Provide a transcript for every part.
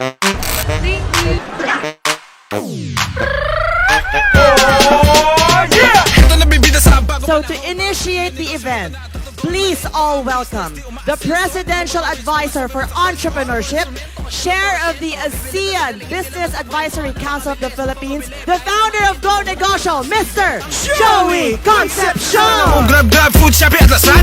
So to initiate the event, please all welcome the Presidential Advisor for Entrepreneurship, Chair of the ASEAN Business Advisory Council of the Philippines, the founder of Go Negosyo, Mr. Joey Concepcion! For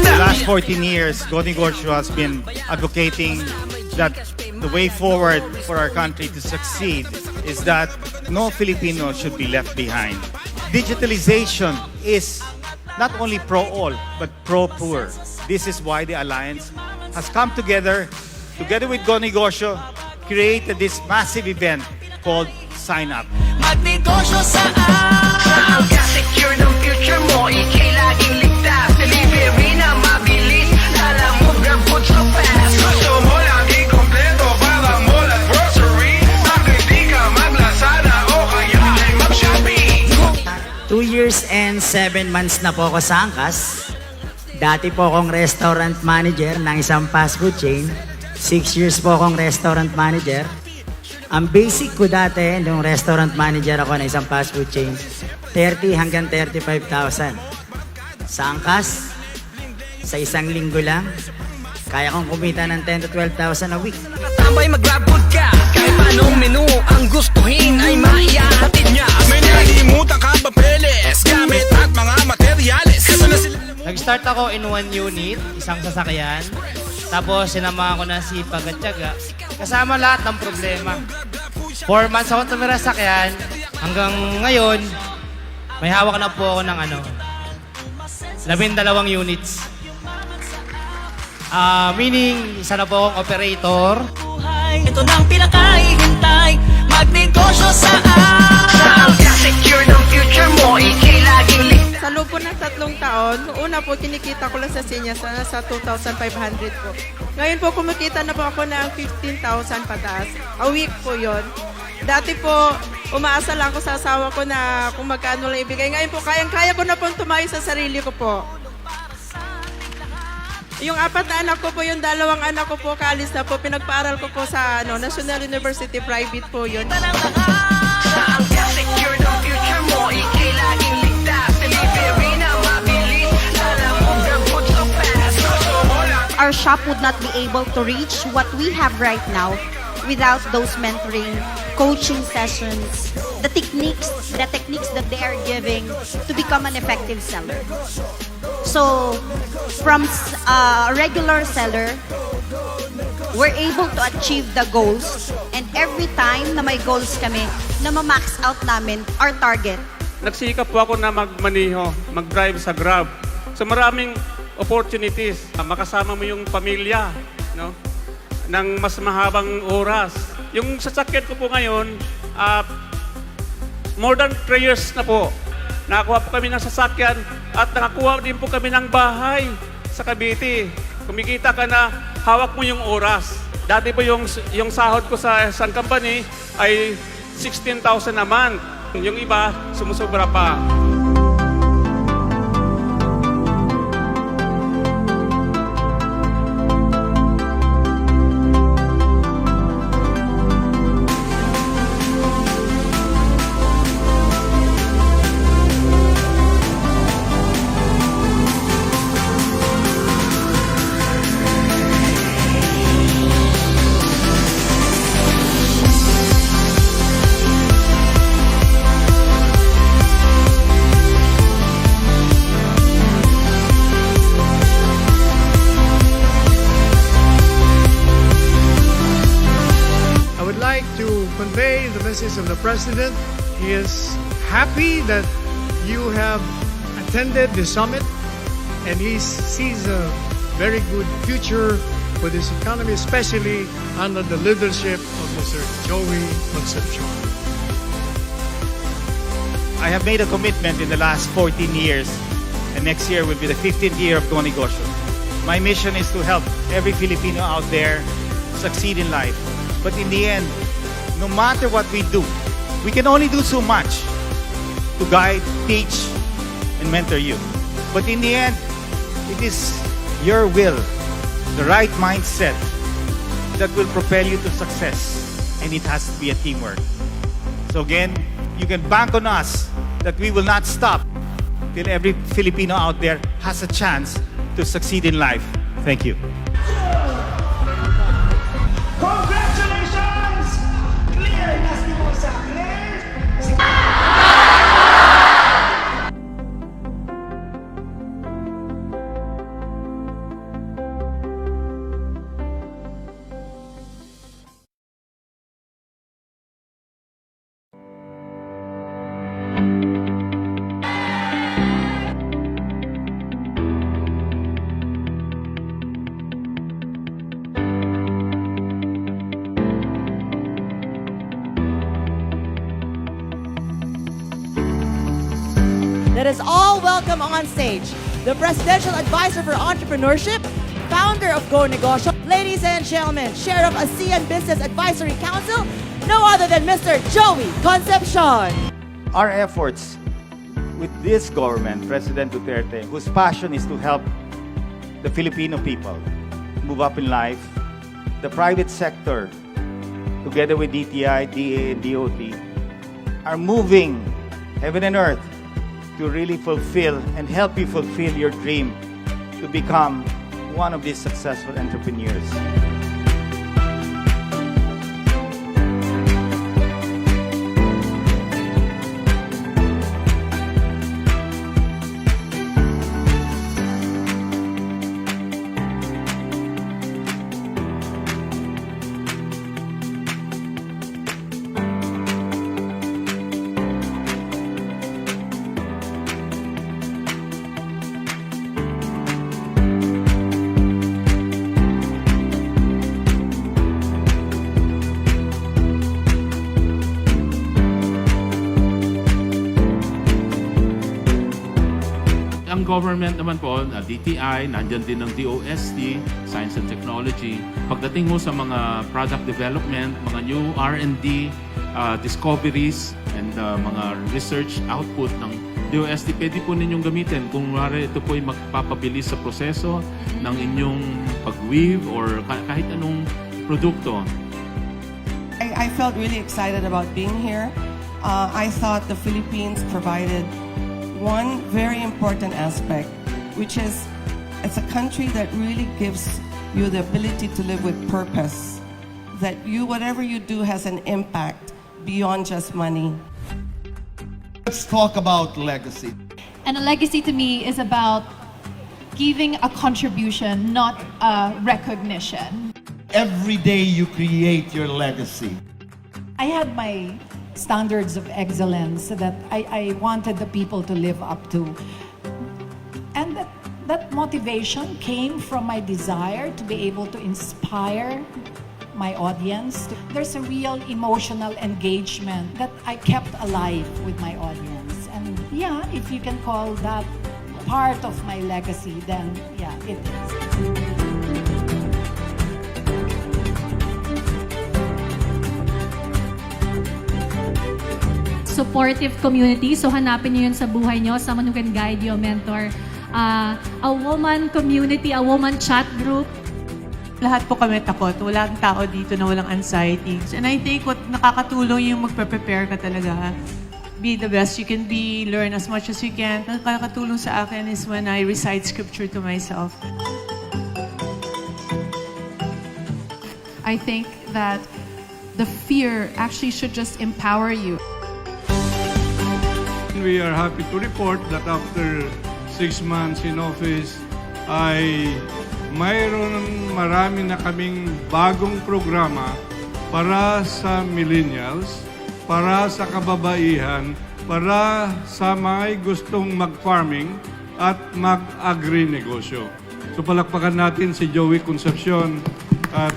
the last 14 years, Go Negosyo has been advocating that the way forward for our country to succeed is that no Filipino should be left behind. Digitalization is not only pro-all, but pro-poor. This is why the Alliance has come together with Go Negosyo, created this massive event called Sign Up. Magnegosyo saan ka secure ng future mo, ikay laging ligtas. Delivery na mabilis, alam mo grab food so fast. Gusto mo laging kompleto, para mall at grocery. Bakit di ka maglasada o kaya ay mag-shopping? 2 years and 7 months na po ako sa angkas. Dati po akong restaurant manager ng isang fast food chain. 6 years po akong restaurant manager. Ang basic ko dati, nung restaurant manager ako ng isang fast food chain, 30 hanggang 35,000. Sa angkas, sa isang linggo lang, kaya kong kumita ng 10 to 12,000 a week. Nakatambay mag-grab food ka, kahit anong menu ang gustuhin ay maiahatid niya. May nalimutan ka ba peles, gamit at mga materyales. Nag-start ako in 1 unit, isang sasakyan. Tapos sinamahan ko na si Pagatyaga. Kasama lahat ng problema. 4 months ako tumira sa sakyan. Hanggang ngayon, may hawak na po ako ng 12 units. Meaning, isa na po akong operator. Ito nang pinakahihintay, magnegosyo saan ka secure ng future mo, ikay laging ligtas. Sa loob po ng 3 taon, una po kinikita ko lang sa sina sa 2,500 po. Ngayon po kumikita na po ako ng 15,000 pataas. A week po yon. Dati po, umaasa lang ako sa asawa ko na kung magkano lang ibigay. Ngayon po, kayang-kaya ko na po tumayo sa sarili ko po. Yung 4 na anak ko po, yung 2 anak ko po, kaalis na po, pinagpaaral ko po sa National University, private po yun. Saan ka secure ng future mo, ikay laging ligtas. Delivery na mabilis, alam mo grab food so fast. Our shop would not be able to reach what we have right now without those mentoring, coaching sessions, the techniques that they are giving to become an effective seller. So, from a regular seller, we're able to achieve the goals, and every time na may goals kami, na ma-max out namin our target. Nagsikap po ako na magmaneho, mag-drive sa Grab. So maraming opportunities. Makasama mo yung pamilya, no? Ng mas mahabang oras. Yung sasakyan ko po ngayon, more than 3 years na po. Nakakuha po kami ng sasakyan at nakakuha din po kami ng bahay sa Cavite. Kumikita ka na hawak mo yung oras. Dati po yung sahod ko sa isang company ay 16,000 a month. Yung iba, sumusobra pa. Convey the message of the President. He is happy that you have attended the summit and he sees a very good future for this economy, especially under the leadership of Mr. Joey Concepcion. I have made a commitment in the last 14 years, and next year will be the 15th year of Go Negosyo. My mission is to help every Filipino out there succeed in life. But in the end, no matter what we do, we can only do so much to guide, teach, and mentor you. But in the end, it is your will, the right mindset that will propel you to success. and it has to be a teamwork. So again, you can bank on us that we will not stop till every Filipino out there has a chance to succeed in life. Thank you. Congratulations! Clear! Nasty mo sa clear! Let us all welcome on stage the Presidential Advisor for Entrepreneurship, founder of Go Negosyo, ladies and gentlemen, Chair of ASEAN Business Advisory Council, no other than Mr. Joey Concepcion. Our efforts with this government, President Duterte, whose passion is to help the Filipino people move up in life, the private sector, together with DTI, DA, and DOT, are moving heaven and earth to really fulfill and help you fulfill your dream to become one of these successful entrepreneurs. Ang government naman po, DTI, nandyan din ng DOST, Science and Technology. Pagdating mo sa mga product development, mga new R&D, discoveries, and mga research output ng DOST, pwede po ninyong gamitin. Kung ito po ay magpapabilis sa proseso ng inyong pag-weave or kahit anong produkto. I felt really excited about being here. I thought the Philippines provided one very important aspect, which is it's a country that really gives you the ability to live with purpose, that you, whatever you do has an impact beyond just money. Let's talk about legacy. And a legacy to me is about giving a contribution, not a recognition. Every day you create your legacy. I had my standards of excellence that I wanted the people to live up to. And that motivation came from my desire to be able to inspire my audience. There's a real emotional engagement that I kept alive with my audience. And yeah, if you can call that part of my legacy, then yeah, it is. Supportive community. So hanapin niyo yun sa buhay niyo. Someone who can guide you, mentor. A woman community, a woman chat group. Lahat po kami takot. Walang tao dito na walang anxiety. And I think what nakakatulong yung magpe-prepare ka talaga. Be the best you can be, learn as much as you can. Nakakatulong sa akin is when I recite scripture to myself. I think that the fear actually should just empower you. We are happy to report that after 6 months in office, ay mayroon marami na kaming bagong programa para sa millennials, para sa kababaihan, para sa mga gustong mag-farming at mag-agri-negosyo. So palakpakan natin si Joey Concepcion at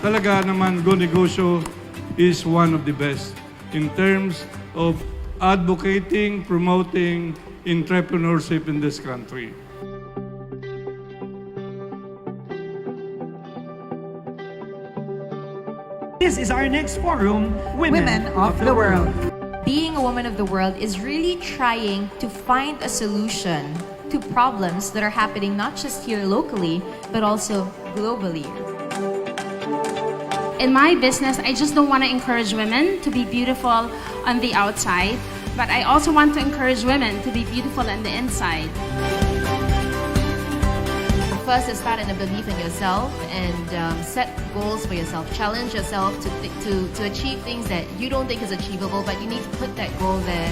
talaga naman Go Negosyo is one of the best in terms of advocating, promoting entrepreneurship in this country. This is our next forum, Women of the World. Being a woman of the world is really trying to find a solution to problems that are happening not just here locally, but also globally. In my business, I just don't want to encourage women to be beautiful on the outside, but I also want to encourage women to be beautiful on the inside. First is start in a belief in yourself and set goals for yourself. Challenge yourself to achieve things that you don't think is achievable, but you need to put that goal there.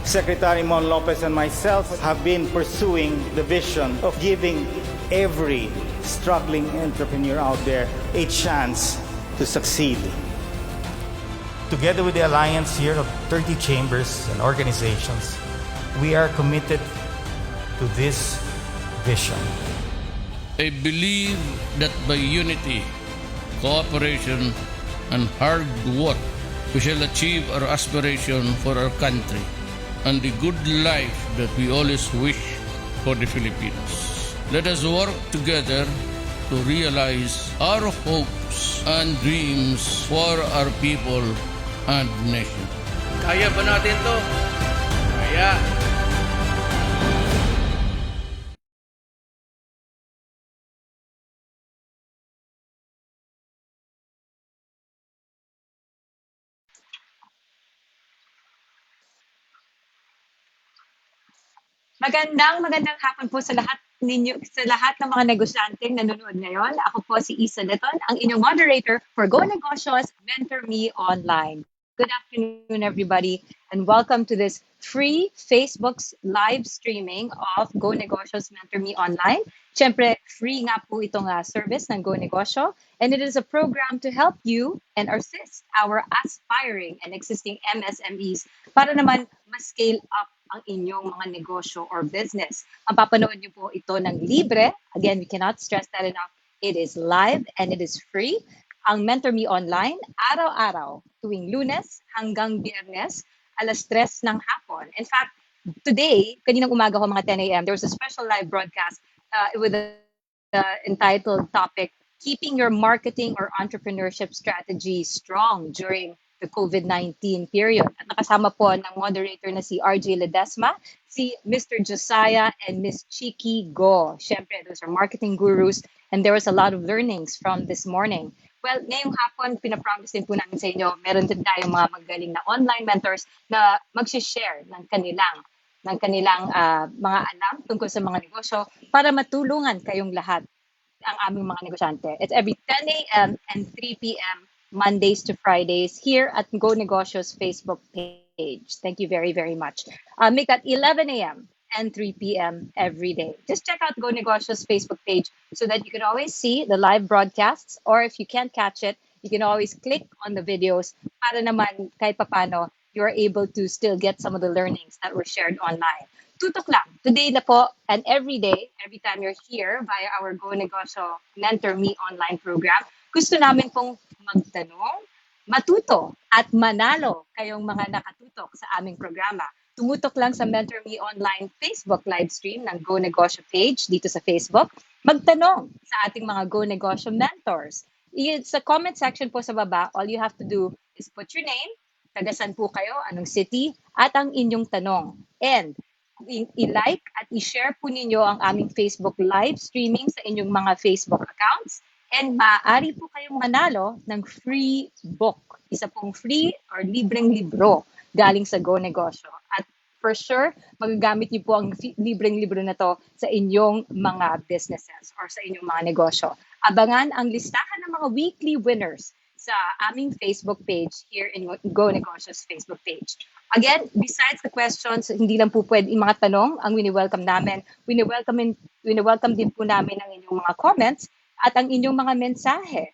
Secretary Mon Lopez and myself have been pursuing the vision of giving every struggling entrepreneur out there a chance to succeed. Together with the alliance here of 30 chambers and organizations, we are committed to this vision. I believe that by unity, cooperation, and hard work, we shall achieve our aspiration for our country and the good life that we always wish for the Filipinos. Let us work together to realize our hopes and dreams for our people and nation. Kaya ba natin to? Kaya. Magandang hapon po sa lahat ninyo, sa lahat ng mga negosyanteng nanonood ngayon. Ako po si Issa Litton, ang inyong moderator for Go Negosyo's Mentor Me Online. Good afternoon, everybody, and welcome to this free Facebook's live streaming of Go Negosyo's Mentor Me Online. Siyempre, free nga po itong service ng Go Negosyo, and it is a program to help you and assist our aspiring and existing MSMEs para naman ma-scale up ang inyong mga negosyo or business. Mapapanood niyo po ito ng libre. Again, we cannot stress that enough. It is live and it is free. Ang Mentor Me Online, araw-araw, tuwing Lunes hanggang Biyernes, alas 3 ng hapon. In fact, today, kaninang umaga ko mga 10 a.m., there was a special live broadcast with the entitled topic, Keeping Your Marketing or Entrepreneurship Strategy Strong During the COVID-19 period. At nakasama po ng moderator na si RJ Ledesma, si Mr. Josiah, and Miss Chiki Go. Siyempre, those are marketing gurus, and there was a lot of learnings from this morning. Well, ngayong hapon, pinapromise din po namin sa inyo, meron din tayong mga magaling na online mentors na mag-share ng kanilang mga alam tungkol sa mga negosyo para matulungan kayong lahat ang aming mga negosyante. It's every 10 a.m. and 3 p.m. Mondays to Fridays here at Go Negosyo's Facebook page. Thank you very, very much. Make that 11 a.m. and 3 p.m. every day. Just check out Go Negosyo's Facebook page so that you can always see the live broadcasts, or if you can't catch it, you can always click on the videos para naman kahit papano you're able to still get some of the learnings that were shared online. Tutok lang. Today na po and every day, every time you're here via our Go Negosyo Mentor Me online program, gusto namin pong magtanong, matuto at manalo kayong mga nakatutok sa aming programa. Tumutok lang sa Mentor Me Online Facebook live stream ng Go Negosyo page dito sa Facebook. Magtanong sa ating mga Go Negosyo mentors. Sa comment section po sa baba, all you have to do is put your name, tagasan po kayo, anong city, at ang inyong tanong. And i-like at i-share po ninyo ang aming Facebook live streaming sa inyong mga Facebook accounts. And maaari po kayong manalo ng free book. Isa pong free or libreng libro galing sa Go Negosyo. At for sure, magagamit niyo po ang libreng libro na to sa inyong mga businesses or sa inyong mga negosyo. Abangan ang listahan ng mga weekly winners sa aming Facebook page here in Go Negosyo's Facebook page. Again, besides the questions, hindi lang po pwede yung mga tanong ang wini-welcome namin. Wini-welcome din po namin ang inyong mga comments at ang inyong mga mensahe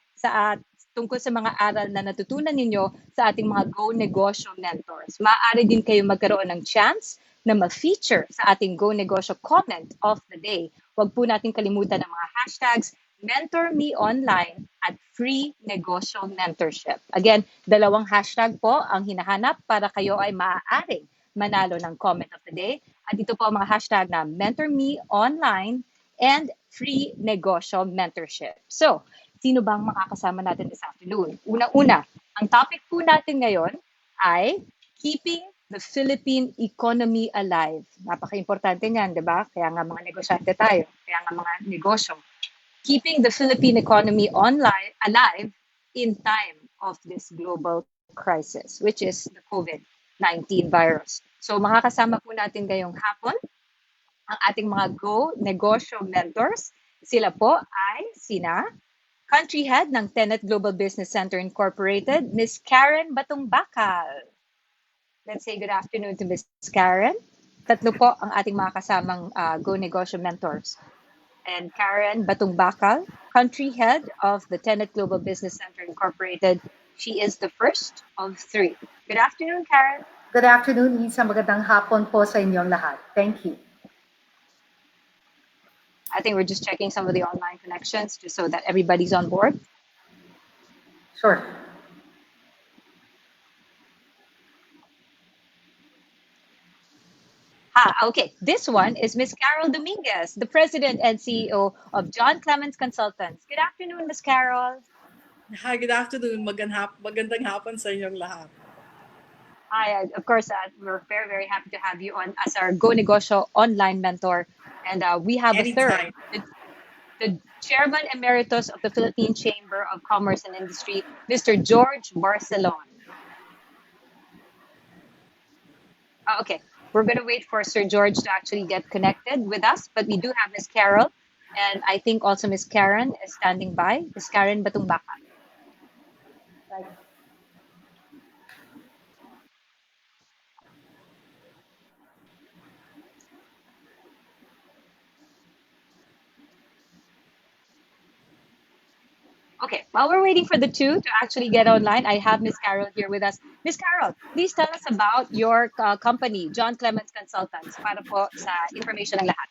tungkol sa mga aral na natutunan ninyo sa ating mga Go Negosyo mentors. Maaari din kayo magkaroon ng chance na ma-feature sa ating Go Negosyo comment of the day. Huwag po natin kalimutan ang mga hashtags Mentor Me Online at free negosyo mentorship. Again, dalawang hashtag po ang hinahanap para kayo ay maaaring manalo ng comment of the day. At ito po ang mga hashtag na Mentor Me Online and Free Negosyo Mentorship. So, sino bang makakasama natin this afternoon? Una-una, ang topic po natin ngayon ay keeping the Philippine economy alive. Napaka-importante niyan, di ba? Kaya nga mga negosyante tayo, kaya nga mga negosyo. Keeping the Philippine economy alive in time of this global crisis, which is the COVID-19 virus. So makakasama po natin ngayong hapon ang ating mga Go Negosyo Mentors. Sila po ay sina Country Head ng Tenet Global Business Center Incorporated, Ms. Karen Batungbacal. Let's say good afternoon to Ms. Karen. Tatlo po ang ating mga kasamang Go Negosyo Mentors. And Karen Batungbacal, Country Head of the Tenet Global Business Center Incorporated. She is the first of three. Good afternoon, Karen. Good afternoon, Issa. Magandang hapon po sa inyong lahat. Thank you. I think we're just checking some of the online connections just so that everybody's on board. Sure. Okay. This one is Ms. Carol Dominguez, the President and CEO of John Clements Consultants. Good afternoon, Ms. Carol. Hi, good afternoon. Magandang hapon sa inyong lahat. Hi, of course, we're very, very happy to have you on as our Go Negosyo online mentor. And we have a third, the Chairman Emeritus of the Philippine Chamber of Commerce and Industry, Mr. George Barcelon. Okay. We're going to wait for Sir George to actually get connected with us, but we do have Ms. Carol, and I think also Ms. Karen is standing by. Ms. Karen Batungbacal. Okay, while we're waiting for the two to actually get online, I have Ms. Carol here with us. Ms. Carol, please tell us about your company, John Clements Consultants, para po sa information ng lahat.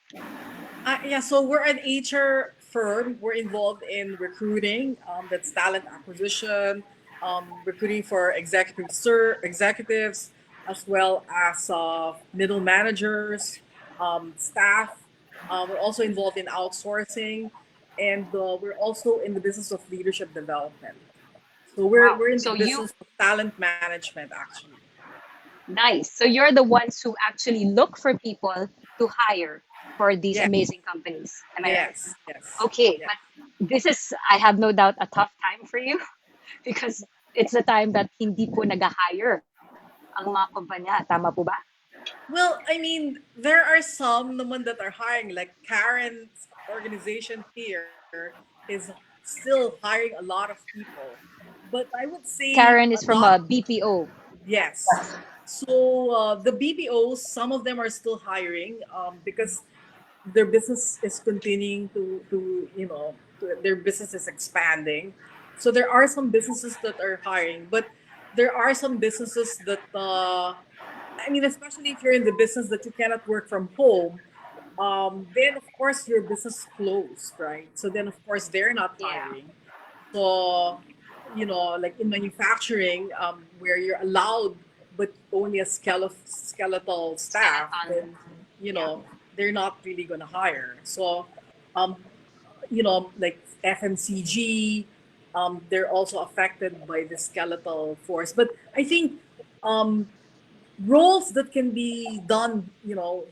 So we're an HR firm. We're involved in recruiting, that's talent acquisition, recruiting for executives, as well as middle managers, staff. We're also involved in outsourcing, and we're also in the business of leadership development. So we're in the business of talent management, actually. Nice. So you're the ones who actually look for people to hire for these amazing companies. Am I right? Yes. Okay, but this is, I have no doubt, a tough time for you because it's the time that hindi po nag-hire ang mga kumpanya. Tama po ba? Well, I mean, there are some naman that are hiring, like Karen's organization here is still hiring a lot of people. But I would say Karen is from a BPO. Yes. So the BPOs, some of them are still hiring because their business is continuing their business is expanding. So there are some businesses that are hiring, but there are some businesses that, especially if you're in the business that you cannot work from home, then of course your business closed, right? So then of course they're not hiring. So, like in manufacturing, where you're allowed but only a skeletal staff, then they're not really gonna hire. So, like FMCG, they're also affected by the skeletal force. But I think roles that can be done,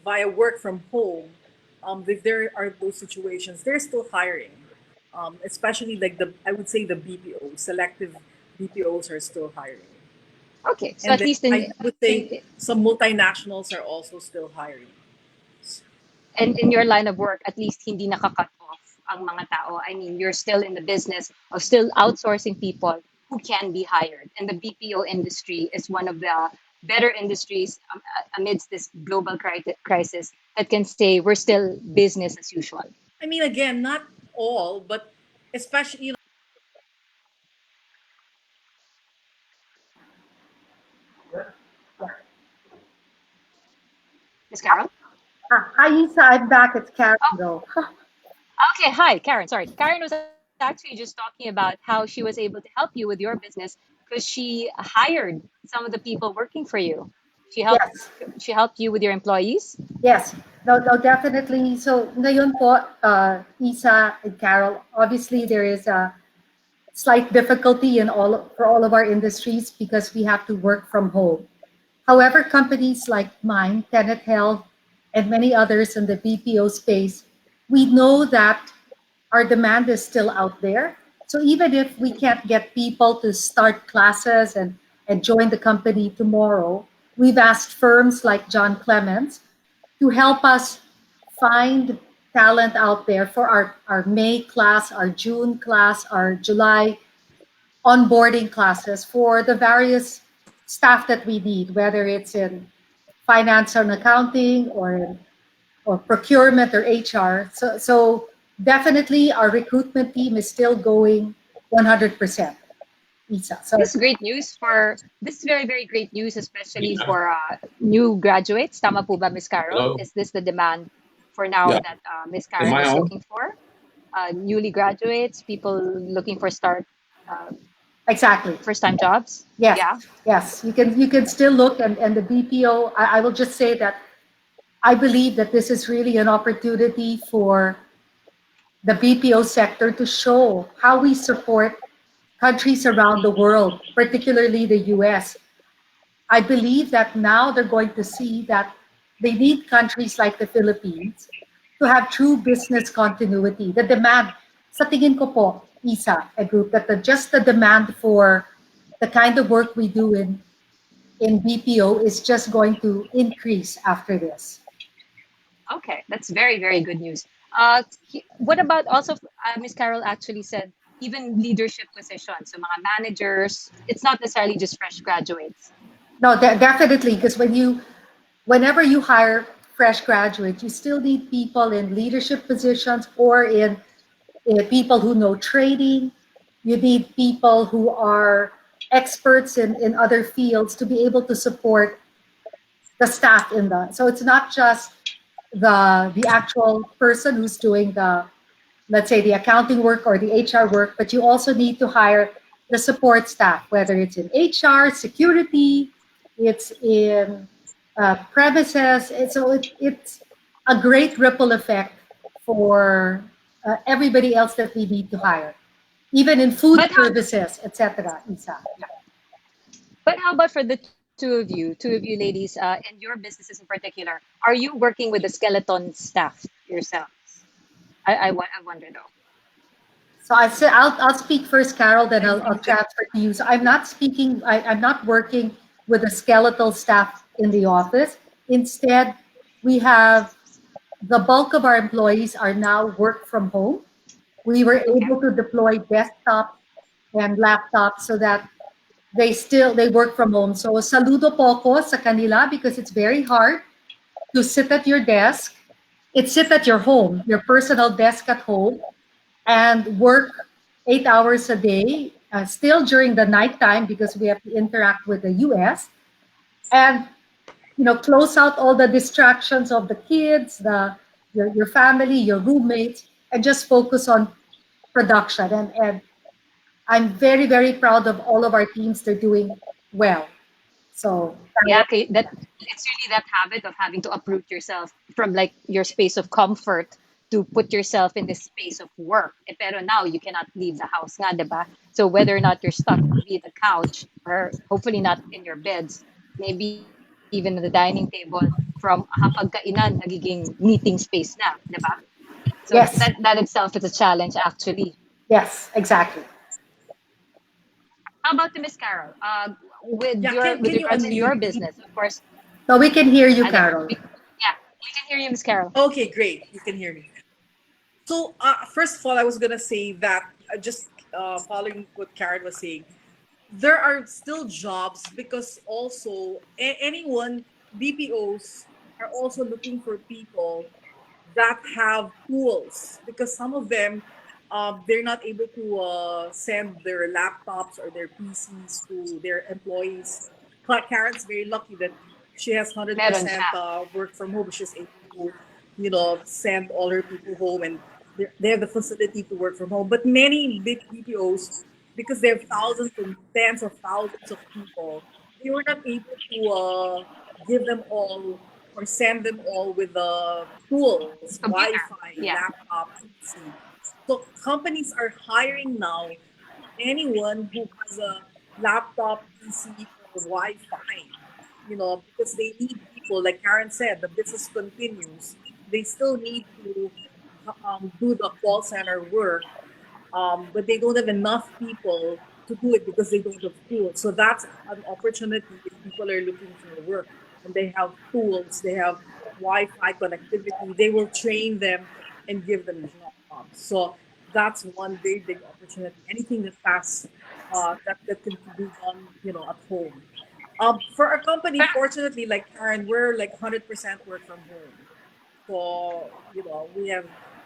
via work from home, if there are those situations, they're still hiring. Especially like I would say the BPO, selective BPOs are still hiring. Okay, so And at then least I would say some multinationals are also still hiring. And in your line of work, at least hindi nakakat off ang mga tao. I mean, you're still in the business of still outsourcing people who can be hired. And the BPO industry is one of the better industries amidst this global crisis that can say we're still business as usual. I mean, again, not all, but especially, Miss Carol? Hi, Issa. I'm back. It's Karen, though. Okay, hi, Karen. Sorry, Karen was actually just talking about how she was able to help you with your business because she hired some of the people working for you. She helped Yes. she helped you with your employees. Yes. No, no, definitely. So, ngayon po, Isa and Carol, obviously there is a slight difficulty for all of our industries because we have to work from home. However, companies like mine, Tenet Health, and many others in the BPO space, we know that our demand is still out there. So even if we can't get people to start classes and join the company tomorrow, we've asked firms like John Clements to help us find talent out there for our May class, our June class, our July onboarding classes for the various staff that we need, whether it's in finance and accounting or procurement or HR. So definitely our recruitment team is still going 100%. Isa. So This is very, very great news, especially for new graduates. Tama po ba, Miss Carol? Hello? Is this the demand for now Yeah. that Miss Am Carol I is on? looking for? Newly graduates, people looking for uh, exactly. first time jobs. Yes, Yeah. yes. You can still look and the BPO. I will just say that I believe that this is really an opportunity for the BPO sector to show how we support countries around the world, particularly the US. I believe that now they're going to see that they need countries like the Philippines to have true business continuity. The demand, sa tingin ko po, Isa, a group, that just the demand for the kind of work we do in BPO is just going to increase after this. Okay, that's very, very good news. What about also, Miss Carol actually said, even leadership positions, so mga managers, it's not necessarily just fresh graduates. No, definitely, because whenever you hire fresh graduates, you still need people in leadership positions or in people who know trading. You need people who are experts in other fields to be able to support the staff in the. So it's not just the actual person who's doing the, let's say, the accounting work or the HR work, but you also need to hire the support staff, whether it's in HR, security, it's in premises. It's a great ripple effect for everybody else that we need to hire, even in food services, etc. Isa. Yeah. But how about for the two of you ladies, and your businesses in particular, are you working with the skeleton staff yourselves? I wonder though. So I'll speak first, Carol, then I'll transfer to you. So I'm not speaking, I'm not working with a skeletal staff in the office. Instead, we have the bulk of our employees are now work from home. We were able to deploy desktops and laptops so that they work from home. So saludo po ko sa kanila because it's very hard to sit at your desk. It's sit at your home, your personal desk at home, and work 8 hours a day, still during the nighttime because we have to interact with the US, and close out all the distractions of the kids, your family, your roommates, and just focus on production. And I'm very, very proud of all of our teams. They're doing well. So Yeah, okay, that it's really that habit of having to uproot yourself from like your space of comfort to put yourself in this space of work. Pero now you cannot leave the house nga, diba? So whether or not you're stuck, be it the couch or hopefully not in your beds, maybe even at the dining table, from hapagkainan, nagiging meeting space na, diba? So yes, that itself is a challenge actually. yes, exactly. How about the Miss Carol? With Can you regards to your unmute me? business, of course. So we can hear you, Ano, Carol. yeah, we can hear you, Miss Carol. Okay, great. You can hear me. So, first of all, I was going to say that just following what Karen was saying, there are still jobs because also anyone, BPOs are also looking for people that have tools because some of them, they're not able to send their laptops or their PCs to their employees. Karen's very lucky that she has 100% Meron siya. work from home. She's able to, send all her people home and they have the facility to work from home. But many big BPOs, because they have thousands and tens of thousands of people, they were not able to give them all or send them all with the tools, Computer. Wi-Fi, Yeah. laptop, PC. So companies are hiring now anyone who has a laptop, PC, or Wi-Fi, because they need people. Like Karen said, the business continues. They still need to do the call center work, but they don't have enough people to do it because they don't have tools. So that's an opportunity if people are looking for work and they have tools, they have Wi-Fi connectivity, they will train them and give them jobs. So that's one big, big opportunity. Anything that fast, that can be done, at home. For our company, fortunately, like Karen, we're like 100% work from home. So,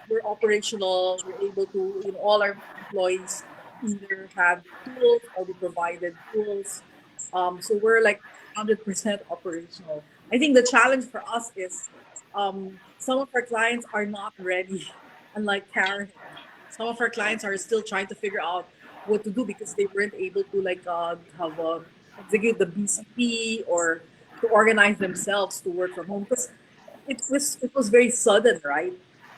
we're operational, we're able to, all our employees either had tools or we provided tools. So we're like 100% operational. I think the challenge for us is some of our clients are not ready, unlike Karen. Some of our clients are still trying to figure out what to do because they weren't able to have execute the BCP or to organize themselves to work from home because it was very sudden, right?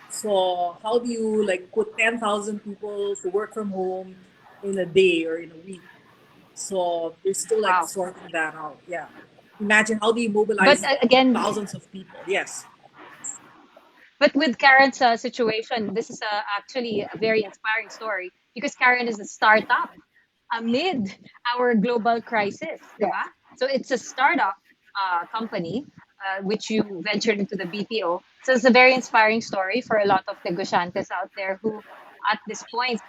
So how do you like put 10,000 people to work from home in a day or in a week? So they're still like Wow. sorting that out. Yeah. Imagine how do you But mobilize again, thousands of people? Yes. but with Karen's situation, this is actually a very inspiring story because Karen is a startup amid our global crisis, diba? So it's a startup company which you ventured into the BPO. So it's a very inspiring story for a lot of negosyantes out there who, at this point,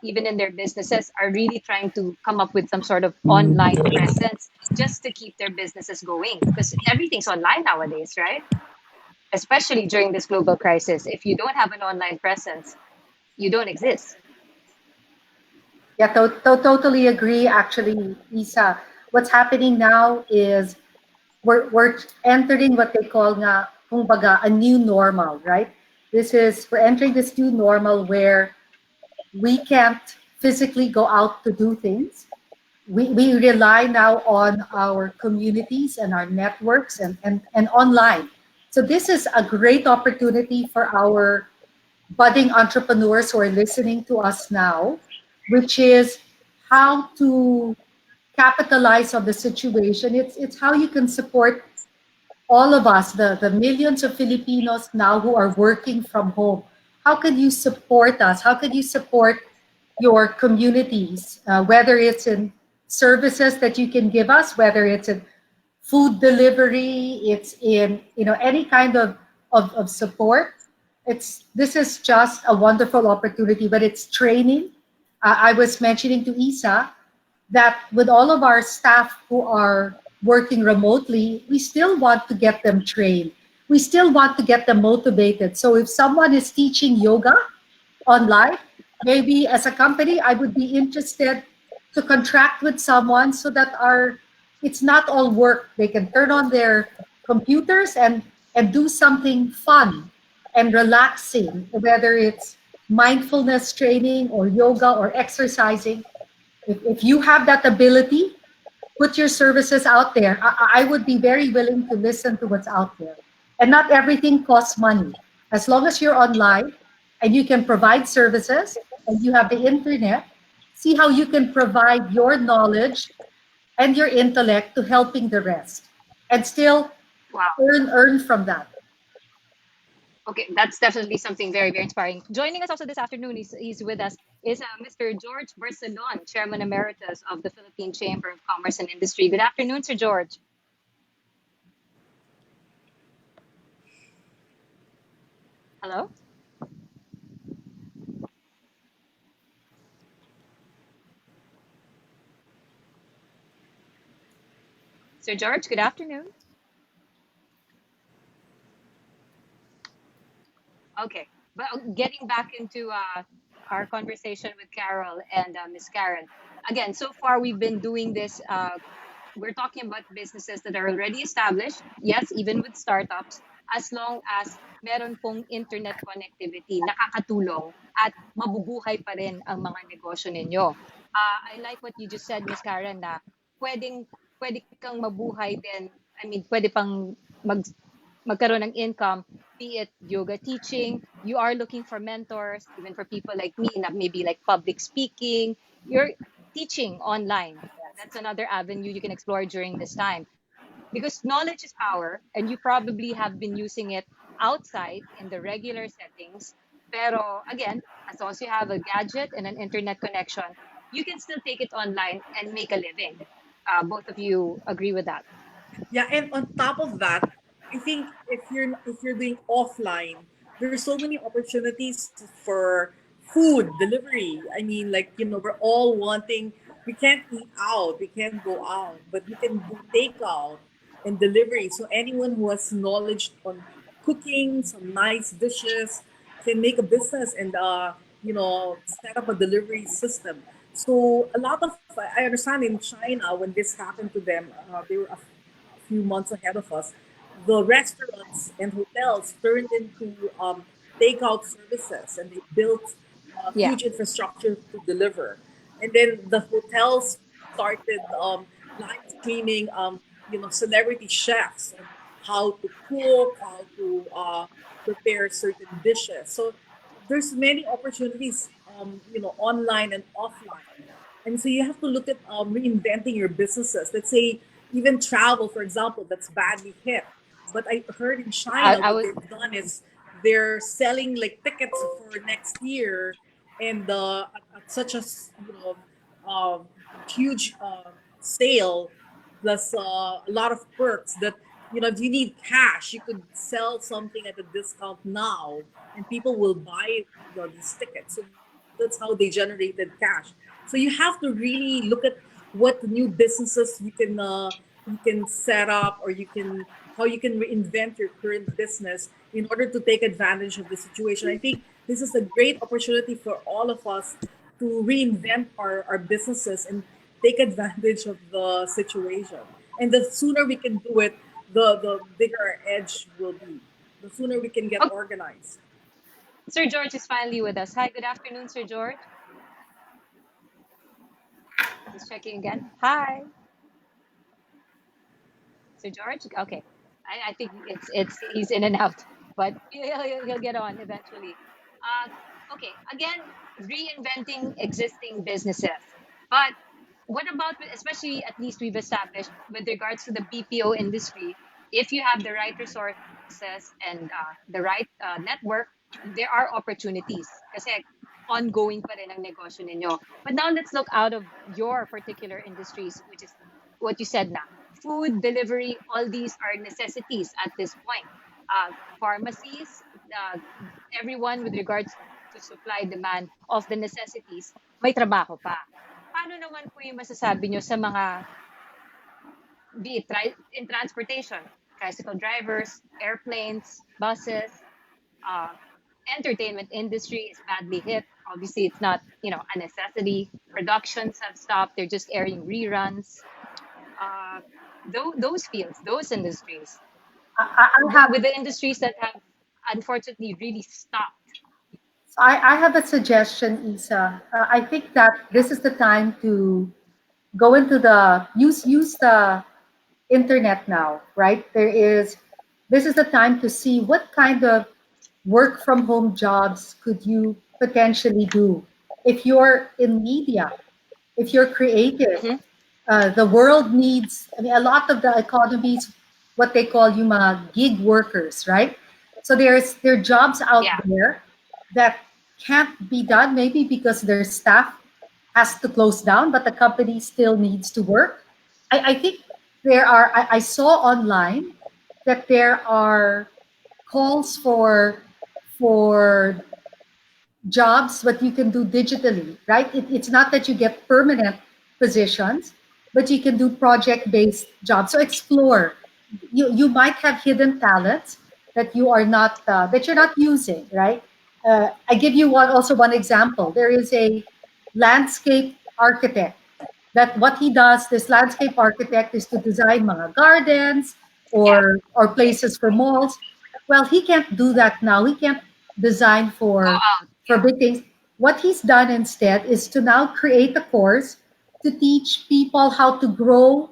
even in their businesses, are really trying to come up with some sort of online presence just to keep their businesses going because everything's online nowadays, right? Especially during this global crisis. If you don't have an online presence, you don't exist. Yeah, totally agree. Actually, Isa, what's happening now is we're entering what they call nga, kumbaga, a new normal, right? We're entering this new normal where we can't physically go out to do things. We rely now on our communities and our networks and online. So this is a great opportunity for our budding entrepreneurs who are listening to us now, which is how to capitalize on the situation. It's how you can support all of us, the millions of Filipinos now who are working from home. How can you support us? How can you support your communities, whether it's in services that you can give us, whether it's in food delivery, it's in any kind of support. This is just a wonderful opportunity, but it's training. I was mentioning to Isa that with all of our staff who are working remotely, we still want to get them trained. We still want to get them motivated. So if someone is teaching yoga online, maybe as a company, I would be interested to contract with someone so that it's not all work. They can turn on their computers and do something fun and relaxing, whether it's mindfulness training or yoga or exercising. If you have that ability, put your services out there. I would be very willing to listen to what's out there. And not everything costs money. As long as you're online and you can provide services and you have the internet, see how you can provide your knowledge and your intellect to helping the rest and still Wow. earn from that. Okay, that's definitely something very, very inspiring. Joining us also this afternoon, he's with us, is Mr. George Barcelon, Chairman Emeritus of the Philippine Chamber of Commerce and Industry. Good afternoon, Sir George. Hello? Sir George, good afternoon. Okay, but getting back into our conversation with Carol and Miss Karen. Again, so far we've been doing this. We're talking about businesses that are already established. Yes, even with startups. as long as meron pong internet connectivity, nakakatulong at mabubuhay pa rin ang mga negosyo ninyo. I like what you just said, Miss Karen, na pwede kang mabuhay din. I mean, pwede pang magkaroon ng income, be it yoga teaching, you are looking for mentors, even for people like me, na maybe like public speaking, you're teaching online. That's another avenue you can explore during this time. Because knowledge is power, and you probably have been using it outside in the regular settings. Pero again, as long as you have a gadget and an internet connection, you can still take it online and make a living. Both of you agree with that? Yeah, and on top of that, I think if you're doing offline, there are so many opportunities for food delivery. I mean, like, we're all wanting. We can't eat out, we can't go out, but we can do takeout and delivery. So anyone who has knowledge on cooking some nice dishes can make a business and set up a delivery system. So a lot of I understand in China when this happened to them, they were a few months ahead of us. The restaurants and hotels turned into takeout services, and they built Yeah. huge infrastructure to deliver. And then the hotels started live streaming, celebrity chefs on how to cook, how to prepare certain dishes. So there's many opportunities, online and offline. And so you have to look at reinventing your businesses. Let's say even travel, for example, that's badly hit. But I heard in China I what was they've done is they're selling like tickets for next year, and at such a huge sale, plus a lot of perks that if you need cash, you could sell something at a discount now, and people will buy these tickets. So that's how they generated cash. So you have to really look at what new businesses you can set up, or how you can reinvent your current business in order to take advantage of the situation. I think this is a great opportunity for all of us to reinvent our businesses and take advantage of the situation. And the sooner we can do it, the bigger our edge will be. The sooner we can get organized. Sir George is finally with us. Hi, good afternoon, Sir George. Just checking again. Hi, Sir George. Okay, I think it's he's in and out, but he'll get on eventually. Okay, again, reinventing existing businesses. But what about, especially at least we've established with regards to the BPO industry, if you have the right resources and the right network, there are opportunities. Kasi ongoing pa rin ang negosyo ninyo. But now let's look out of your particular industries, which is what you said na. Food, delivery, all these are necessities at this point. Pharmacies, everyone with regards to supply demand of the necessities, may trabaho pa. Paano naman po yung masasabi nyo sa mga, be it in transportation, tricycle drivers, airplanes, buses, entertainment industry is badly hit. Obviously, it's not, a necessity. Productions have stopped. They're just airing reruns. Those fields, those industries, with the industries that have unfortunately really stopped. I have a suggestion, Issa. I think that this is the time to go into use the internet now, right? This is the time to see what kind of work from home jobs could you potentially do. If you're in media, if you're creative, the world needs, a lot of the economies, what they call yung mga gig workers, right? So there are jobs out there that can't be done, maybe because their staff has to close down, but the company still needs to work. I think I saw online that there are calls for jobs, but you can do digitally, right? It's not that you get permanent positions, but you can do project-based jobs. So explore. You might have hidden talents that you're not using, right? I give you one example. There is a landscape architect that what he does, this landscape architect, is to design mga gardens or places for malls. Well, he can't do that now. He can't design Go out. for big things. What he's done instead is to now create a course to teach people how to grow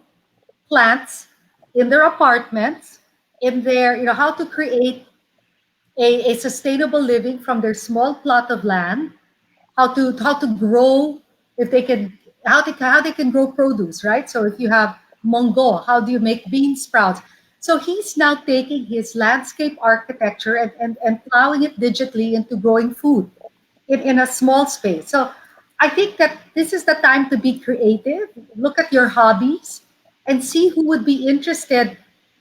plants in their apartments, in their, how to create a sustainable living from their small plot of land, how to grow, if they can, how they can grow produce, right? So if you have mongo, how do you make bean sprouts? So he's now taking his landscape architecture and plowing it digitally into growing food in a small space. So I think that this is the time to be creative. Look at your hobbies and see who would be interested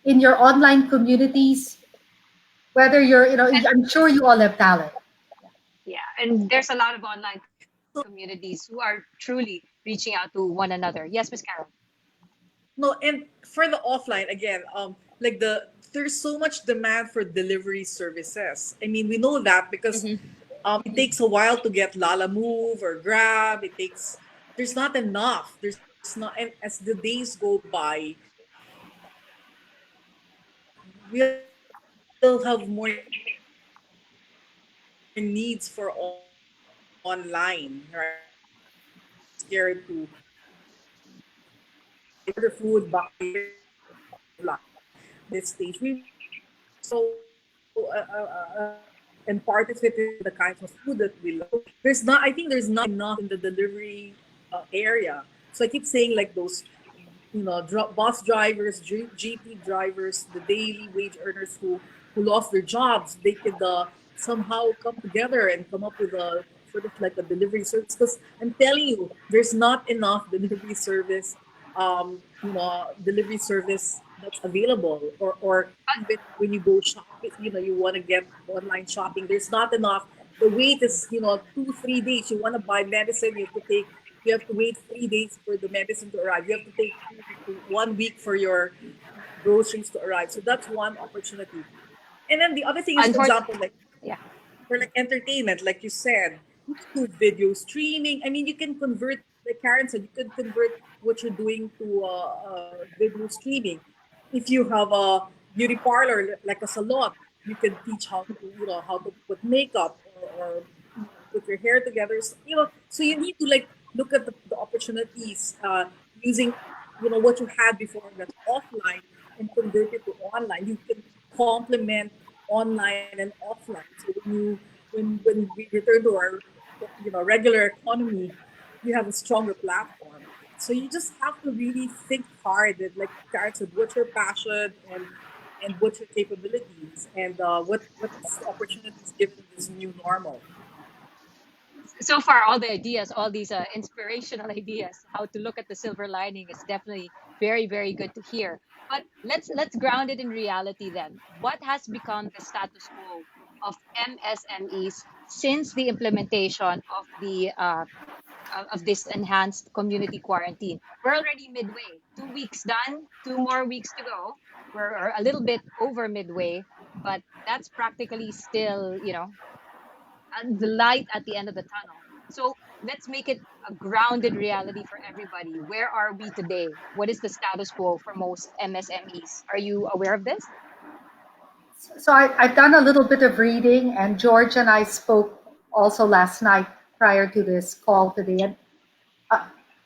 in your online communities. Whether you're, I'm sure you all have talent. Yeah, and there's a lot of online communities who are truly reaching out to one another. Yes, Miss Carol. No, and for the offline again, like there's so much demand for delivery services. I mean, we know that because it takes a while to get Lala Move or Grab. There's not enough. There's not, and as the days go by, we'll have more needs for online, right? Scared to order food back this stage. We so and participate in the kinds of food that we love. There's not. I think there's not enough in the delivery area. So I keep saying like those, bus drivers, GP drivers, the daily wage earners who lost their jobs. They could somehow come together and come up with a sort of like a delivery service. Because I'm telling you, there's not enough delivery service that's available, or even when you go shopping, you want to get online shopping, there's not enough. The wait is 2-3 days. You want to buy medicine, you have to wait 3 days for the medicine to arrive. You have to take 1 week for your groceries to arrive. So that's one opportunity. And then the other thing is, for example, like for like entertainment, like you said, you can do video streaming. I mean, you can convert, like Karen said, you can convert what you're doing to video streaming. If you have a beauty parlor, like a salon, you can teach how to put makeup, or put your hair together. So you need to like look at the opportunities using what you had before that's offline and convert it to online. You can complement online and offline. So when we return to our regular economy, you have a stronger platform. So you just have to really think hard, that, like Karen said, what's your passion and what's your capabilities, and what's the opportunities given this new normal. So far, all the ideas, all these inspirational ideas, how to look at the silver lining is definitely very, very good to hear. But let's ground it in reality then. What has become the status quo of MSMEs since the implementation of this enhanced community quarantine? We're already midway, 2 weeks done, 2 more weeks to go. We're a little bit over midway, but that's practically still, the light at the end of the tunnel. So let's make it a grounded reality for everybody. Where are we today? What is the status quo for most MSMEs? Are you aware of this? So I've done a little bit of reading, and George and I spoke also last night prior to this call today. And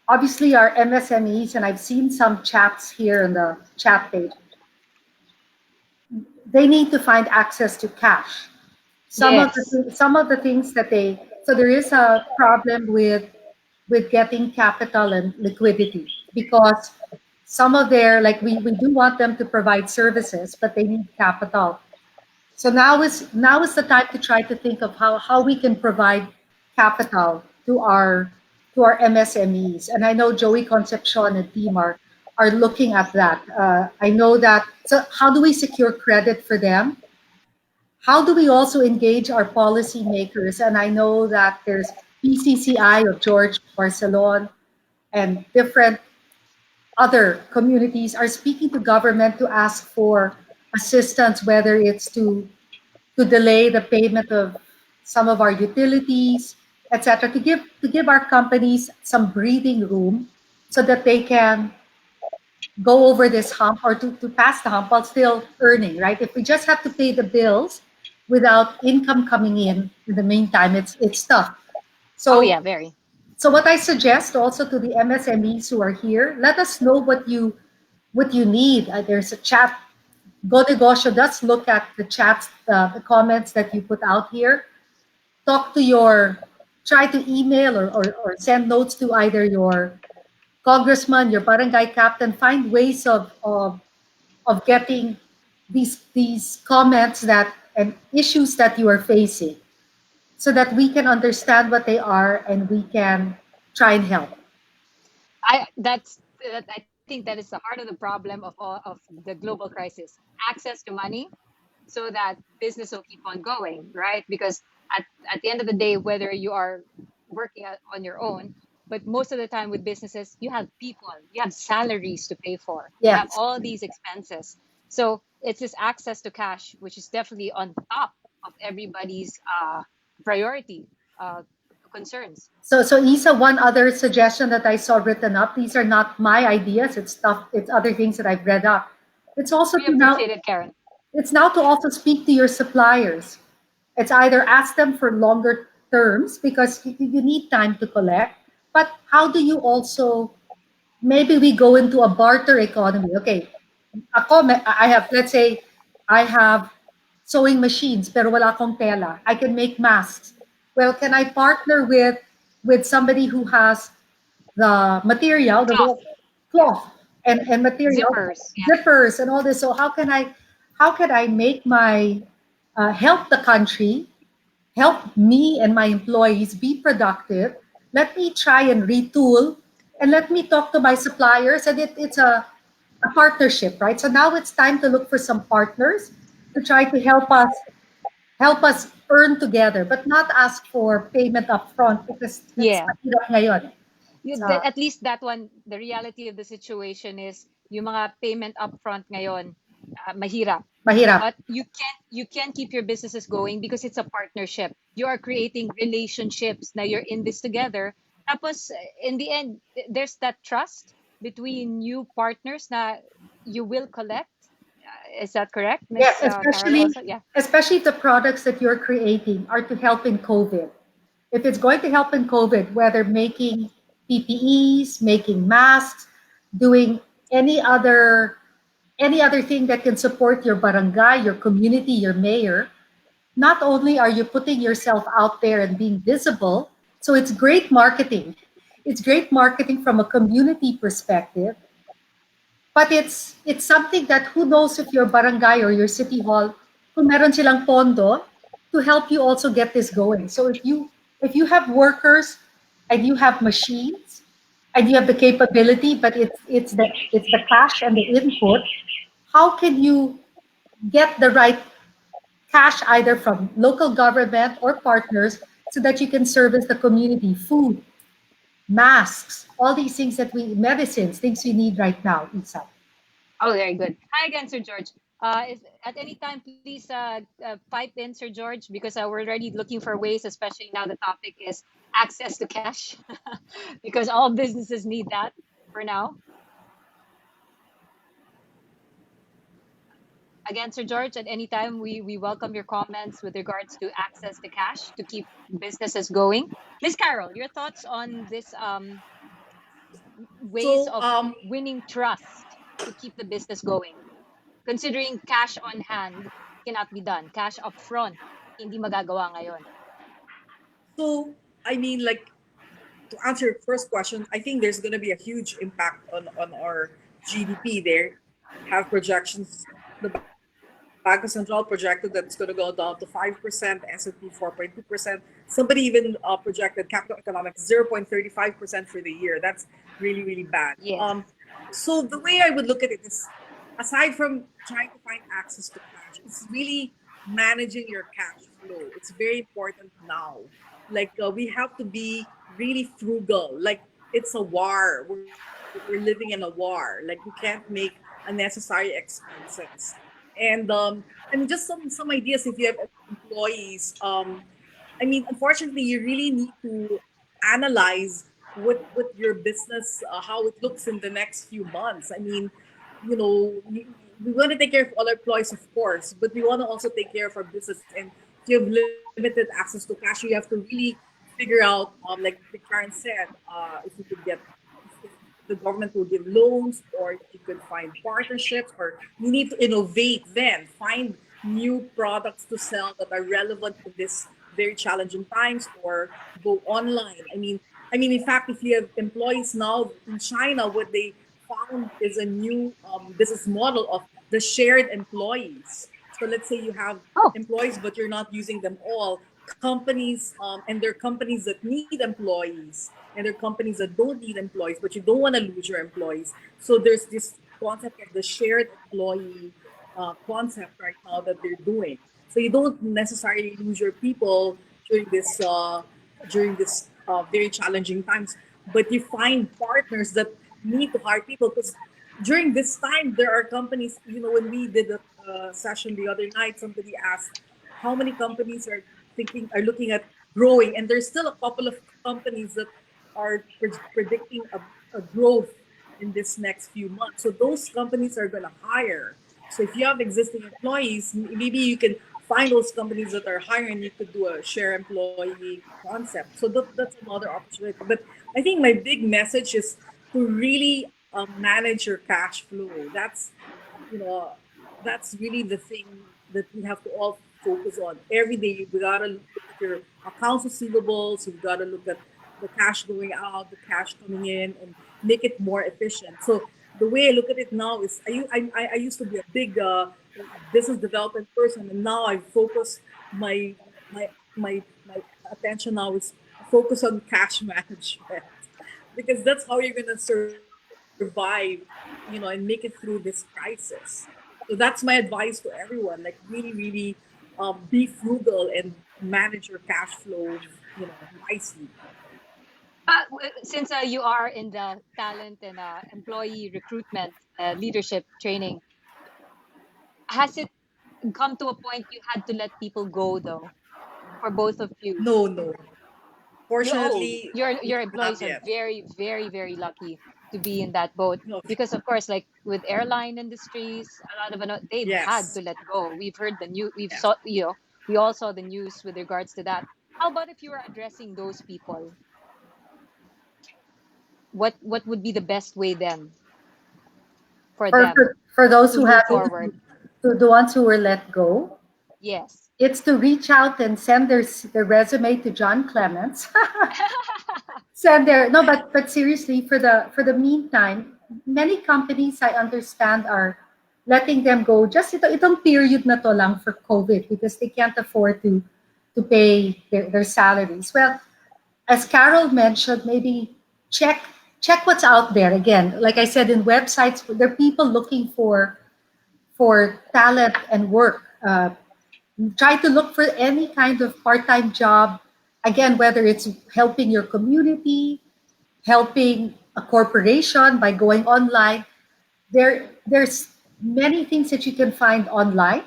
obviously our MSMEs, and I've seen some chats here in the chat page, they need to find access to cash. Some of the things that so there is a problem with getting capital and liquidity, because some of their, like, we do want them to provide services, but they need capital. So now is the time to try to think of how we can provide capital to our MSMEs. And I know Joey Concepcion and team are looking at that. I know that. So how do we secure credit for them? How do we also engage our policymakers? And I know that there's PCCI of George, Barcelon, and different other communities are speaking to government to ask for assistance, whether it's to delay the payment of some of our utilities, etc., to give our companies some breathing room so that they can go over this hump or to pass the hump while still earning, right? If we just have to pay the bills without income coming in the meantime, it's tough. Oh So yeah, very. so what I suggest also to the MSMEs who are here, let us know what you need. There's a chat. Go Negosyo does look at the chats, the comments that you put out here. Talk to try to email or send notes to either your congressman, your barangay captain. Find ways of getting these comments that and issues that you are facing, so that we can understand what they are and we can try and help. I think that is the heart of the problem of the global crisis. Access to money so that business will keep on going, right? Because at the end of the day, whether you are working on your own, but most of the time with businesses, you have people, you have salaries to pay for, you have Yes. all these expenses. So it's this access to cash, which is definitely on top of everybody's priority concerns. So Isa, one other suggestion that I saw written up, these are not my ideas, it's stuff, it's other things that I've read up. It's also We to now, appreciate it, Karen. it's now to also speak to your suppliers. It's either ask them for longer terms because you need time to collect, but how do you also, maybe we go into a barter economy. Okay, I have, let's say, I have sewing machines, pero wala akong tela. I can make masks. Well, can I partner with somebody who has the material, the cloth and material, Zippers, zippers and all this? So how can I make my help the country, help me and my employees be productive? Let me try and retool, and let me talk to my suppliers, and it's a partnership, right? So now it's time to look for some partners to try to help us earn together, but not ask for payment up front because that's Yeah. mahirap ngayon. At least that one, the reality of the situation is yung mga payment upfront ngayon, mahirap. Mahirap. But you can keep your businesses going because it's a partnership. You are creating relationships. Now you're in this together. Tapos in the end, there's that trust between you partners na you will collect. Is that correct, Miss Yes, Carol? Also, yeah. especially if the products that you're creating are to help in COVID. If it's going to help in COVID, whether making PPEs, making masks, doing any other thing that can support your barangay, your community, your mayor, not only are you putting yourself out there and being visible, so it's great marketing. It's great marketing from a community perspective, but it's something that who knows if your barangay or your city hall, kung meron silang pondo to help you also get this going. So if you have workers and you have machines and you have the capability, but it's the cash and the input, how can you get the right cash either from local government or partners so that you can service the community? Food, masks, all these things medicines, things we need right now, Issa. Oh, very good. Hi again, Sir George. If at any time, please pipe in, Sir George, because we're already looking for ways, especially now the topic is access to cash, because all businesses need that for now. Again, Sir George, at any time, we welcome your comments with regards to access to cash to keep businesses going. Miss Carol, your thoughts on this ways So, of winning trust to keep the business going? Considering cash on hand cannot be done. Cash up front, hindi magagawa ngayon. So, I mean, like, to answer your first question, I think there's going to be a huge impact on our GDP there. Have projections, the Bank of Central projected that it's going to go down to 5%, S&P 4.2%. Somebody even projected capital economics 0.35% for the year. That's really, really bad. Yes. So the way I would look at it is, aside from trying to find access to cash, it's really managing your cash flow. It's very important now. Like we have to be really frugal. Like it's a war. We're living in a war. Like we can't make unnecessary expenses. And just some ideas if you have employees. I mean, unfortunately, you really need to analyze what your business, how it looks in the next few months. I mean, you know, we want to take care of all our employees, of course, but we want to also take care of our business. And if you have limited access to cash, you have to really figure out, like the Karen said, if you could get, if the government will give loans, or if you could find partnerships, or you need to innovate, then find new products to sell that are relevant in this very challenging times, or go online. I mean, in fact, if you have employees now in China, what they found is a new business model of the shared employees. So let's say you have employees, but you're not using them all. Companies, and there are companies that need employees, and there are companies that don't need employees, but you don't want to lose your employees. So there's this concept of the shared employee concept right now that they're doing. So you don't necessarily lose your people during this very challenging times, but you find partners that need to hire people, because during this time there are companies. When we did a session the other night, somebody asked how many companies are looking at growing, and there's still a couple of companies that are predicting a growth in this next few months. So those companies are going to hire. So if you have existing employees, maybe you can find those companies that are hiring. You could do a share employee concept. So that's another opportunity. But I think my big message is to really manage your cash flow. You know, that's really the thing that we have to all focus on every day. We gotta look at your accounts receivables. You've got to look at the cash going out, the cash coming in, and make it more efficient. So the way I look at it now is, I used to be a big business development person, and now I focus my attention now is focus on cash management, because that's how you're gonna survive, and make it through this crisis. So that's my advice to everyone. Like, really, really be frugal and manage your cash flow, wisely. Since you are in the talent and employee recruitment leadership training, has it come to a point you had to let people go though, for both of you? No. Fortunately, Your not employees are yet. very, very, very lucky to be in that boat, No. because of course, like with airline industries, a lot of they've had Yes. to let go. We've heard the news. Yeah. We all saw the news with regards to that. How about if you were addressing those people? What would be the best way then for For, them for, for those to who move have, forward? to the ones who were let go, Yes. it's to reach out and send their resume to John Clements. Send their no, but seriously, for the meantime, many companies I understand are letting them go. Just itong period na to lang for COVID, because they can't afford to pay their salaries. Well, as Carol mentioned, maybe check what's out there. Again, like I said, in websites, there are people looking for talent and work. Try to look for any kind of part-time job. Again, whether it's helping your community, helping a corporation by going online. There's many things that you can find online,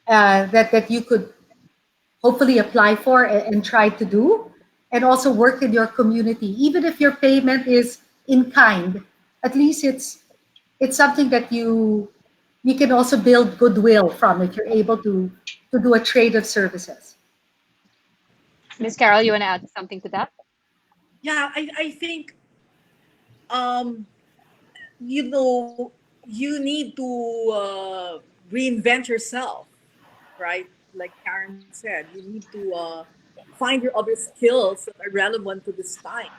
that you could hopefully apply for and try to do, and also work in your community. Even if your payment is in kind, at least it's something that you can also build goodwill from if you're able to do a trade of services. Miss Carol, you want to add something to that? Yeah, I think um, you know you need to reinvent yourself, right? Like Karen said, you need to find your other skills that are relevant to this time.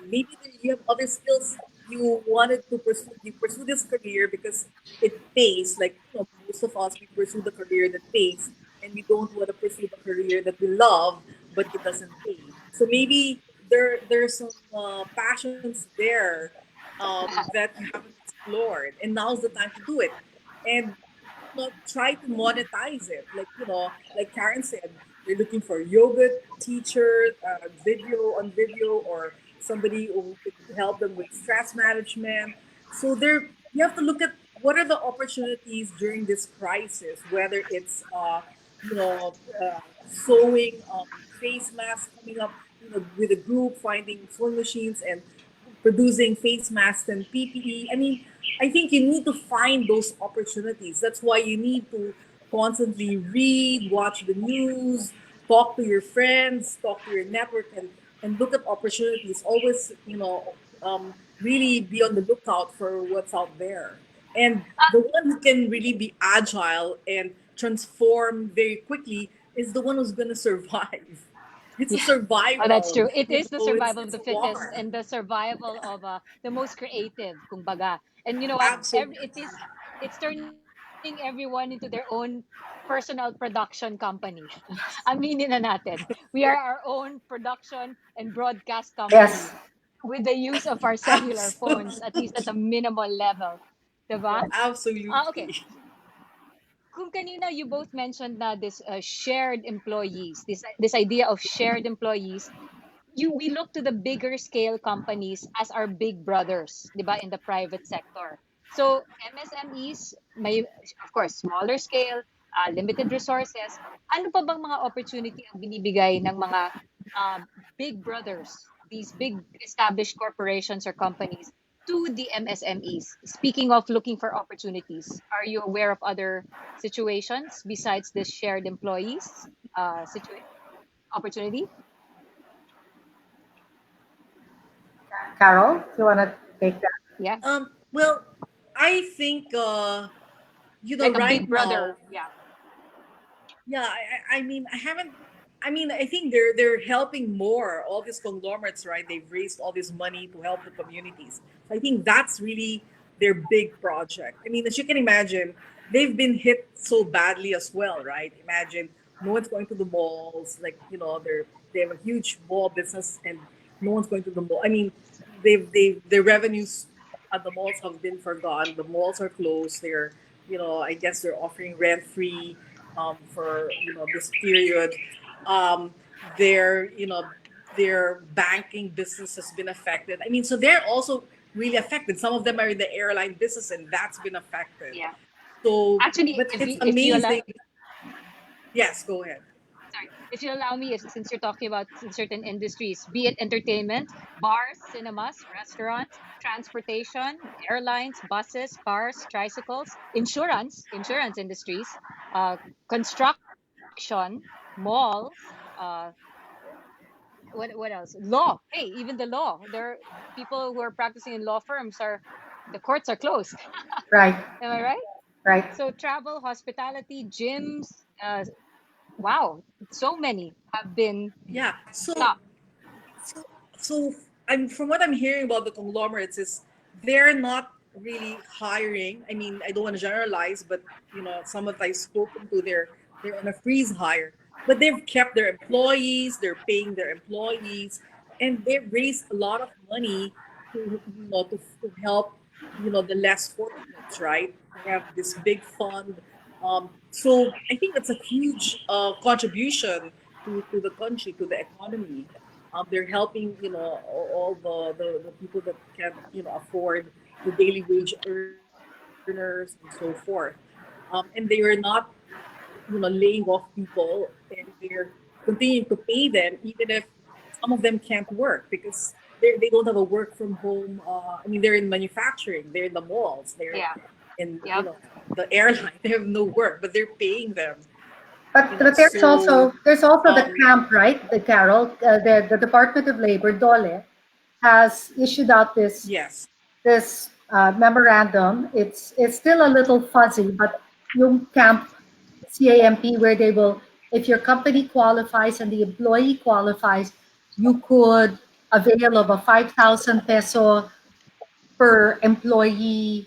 Maybe you have other skills you wanted to pursue. You pursue this career because it pays. Like, most of us, we pursue the career that pays, and we don't want to pursue the career that we love, but it doesn't pay. So maybe there's some passions there that you haven't explored, and now's the time to do it. And try to monetize it. Like Karen said, they're looking for yoga teacher, video, or somebody who could help them with stress management. So you have to look at what are the opportunities during this crisis, whether it's sewing, face masks coming up. with a group finding sewing machines and producing face masks and PPE. I mean, I think you need to find those opportunities. That's why you need to constantly read, watch the news, talk to your friends, talk to your network, and look at opportunities. Always, really be on the lookout for what's out there. And the one who can really be agile and transform very quickly is the one who's going to survive. It's a Yeah. Oh, that's survival. true. It is the survival of It's the a fittest war. and the survival of the most creative, kumbaga. And you know what? Absolutely. It's turning everyone into their own personal production company. Aminin na natin. We are our own production and broadcast company Yes. with the use of our cellular phones, at least at a minimal level. Diba? Okay. Absolutely. Kung kanina you both mentioned na this shared employees, this idea of shared employees, we look to the bigger scale companies as our big brothers, 'di ba, in the private sector. So MSMEs may of course smaller scale, limited resources. Ano pa bang mga opportunity ang binibigay ng mga uh, big brothers, these big established corporations or companies to the MSMEs? Speaking of looking for opportunities, are you aware of other situations besides this shared employees opportunity? Carol, do you want to take that? Yeah. Well, I think Like a right big now, brother. Yeah. yeah, I mean, I haven't. I mean, I think they're helping more. All these conglomerates, right? They've raised all this money to help the communities. So I think that's really their big project. I mean, as you can imagine, they've been hit so badly as well, right? Imagine no one's going to the malls. Like they have a huge mall business, and no one's going to the mall. I mean, their revenues at the malls have been forgotten. The malls are closed. I guess they're offering rent free for this period. Um, their banking business has been affected. I mean, so they're also really affected. Some of them are in the airline business, and that's been affected. Yeah. So, Actually, but it's if you allow, amazing. Yes, go ahead. sorry, if you allow me, since you're talking about certain industries, be it entertainment, bars, cinemas, restaurants, transportation, airlines, buses, cars, tricycles, insurance industries, construction, malls, what else? Law. Hey, even the law. There are people who are practicing in law firms are the courts are closed. Right. Am I right? Right. So travel, hospitality, gyms, wow, so many have been Yeah. So stopped. so I'm from what I'm hearing about the conglomerates is they're not really hiring. I mean, I don't want to generalize, but some of I've spoken to, they're on a freeze hire. But they've kept their employees, they're paying their employees, and they've raised a lot of money to help the less fortunate, right? They have this big fund. So I think it's a huge contribution to the country, to the economy. They're helping, all the people that can, afford the daily wage earners and so forth. And they are not, laying off people, and they're continuing to pay them even if some of them can't work because they don't have a work from home. I mean, they're in manufacturing, they're in the malls, they're Yeah. in, Yep. the airline. They have no work, but they're paying them. But there's So also the um, camp, right? The Carol, the Department of Labor, DOLE, has issued out yes. this memorandum. It's still a little fuzzy, but yung camp CAMP, where they will, if your company qualifies and the employee qualifies, you could avail of a 5,000 peso per employee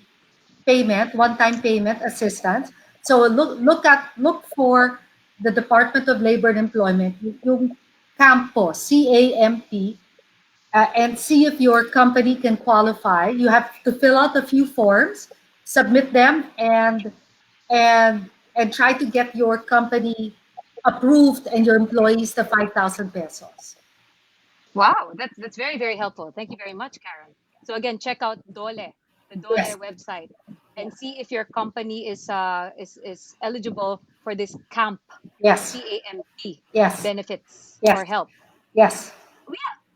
payment, one-time payment assistance. So look for the Department of Labor and Employment, yung CAMPO, CAMP, and see if your company can qualify. You have to fill out a few forms, submit them, and try to get your company approved and your employees the 5,000 pesos. Wow, that's very, very helpful. Thank you very much, Karen. So again, check out Dole, the Dole Yes. website, and see if your company is eligible for this CAMP, Yes. CAMP Yes. benefits Yes. or help. Yes.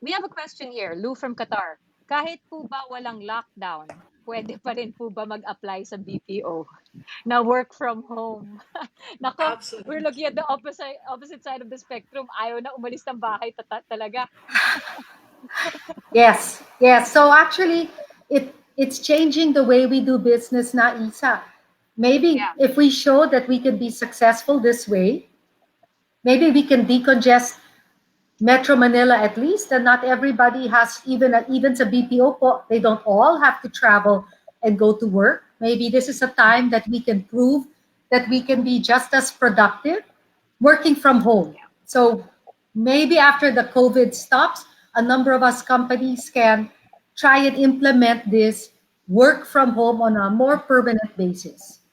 we have a question here. Lou from Qatar. Kahit po ba walang lockdown, pwede pa rin po ba mag-apply sa BPO na work from home? Nako, we're Absolutely. looking at the opposite side of the spectrum. Ayaw na umalis ng bahay talaga. Yes, yes. So actually, it's changing the way we do business na, Isa. Maybe if we show that we can be successful this way, maybe we can decongest Metro Manila at least, and not everybody has even sa BPO po, they don't all have to travel and go to work. Maybe this is a time that we can prove that we can be just as productive working from home. So maybe after the COVID stops, a number of us companies can try and implement this work from home on a more permanent basis.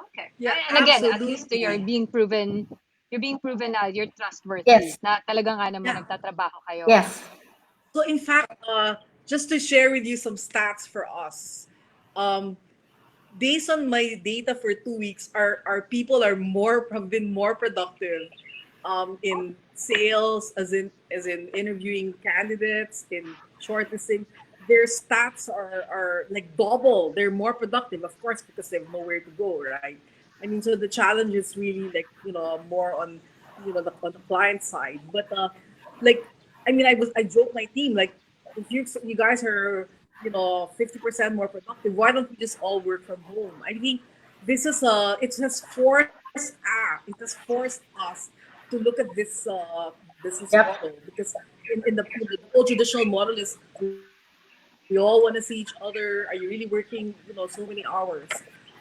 Okay. Yeah, And again, at least absolutely. you're being proven na you're trustworthy. Yes. Na talaga nga naman nagtatrabaho kayo. Yes. So in fact, just to share with you some stats for us, based on my data for 2 weeks, our people have been more productive in sales, as in interviewing candidates, in shortlisting. Their stats are like double. They're more productive, of course, because they have nowhere to go, right? I mean, so the challenge is really like more on on the client side. But like I mean, I joke my team like if you guys are 50% more productive, why don't we just all work from home? I think this is it has forced us to look at this business model because in the old traditional model is we all want to see each other. Are you really working so many hours?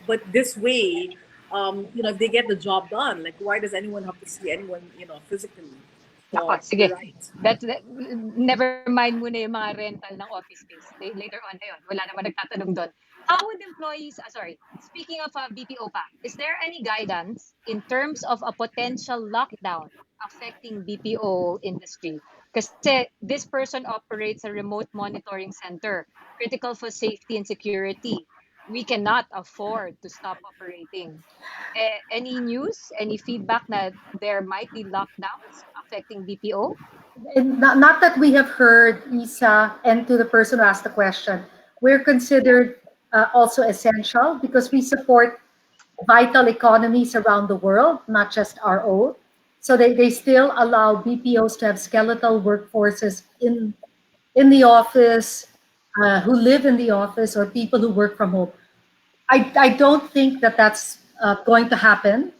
But this way, if they get the job done, like why does anyone have to see anyone physically? Nako, So sige. you're right. Never mind muna yung mga rental ng office space. Later on na yun. Wala naman nagtatanong doon. How would employees, speaking of BPO pa, is there any guidance in terms of a potential lockdown affecting BPO industry? Kasi this person operates a remote monitoring center, critical for safety and security. We cannot afford to stop operating. Any news, any feedback that there might be lockdowns affecting BPO? And not that we have heard, Isa, and to the person who asked the question, we're considered also essential because we support vital economies around the world, not just our own. So they still allow BPOs to have skeletal workforces in the office, who live in the office, or people who work from home. I don't think that that's going to happen.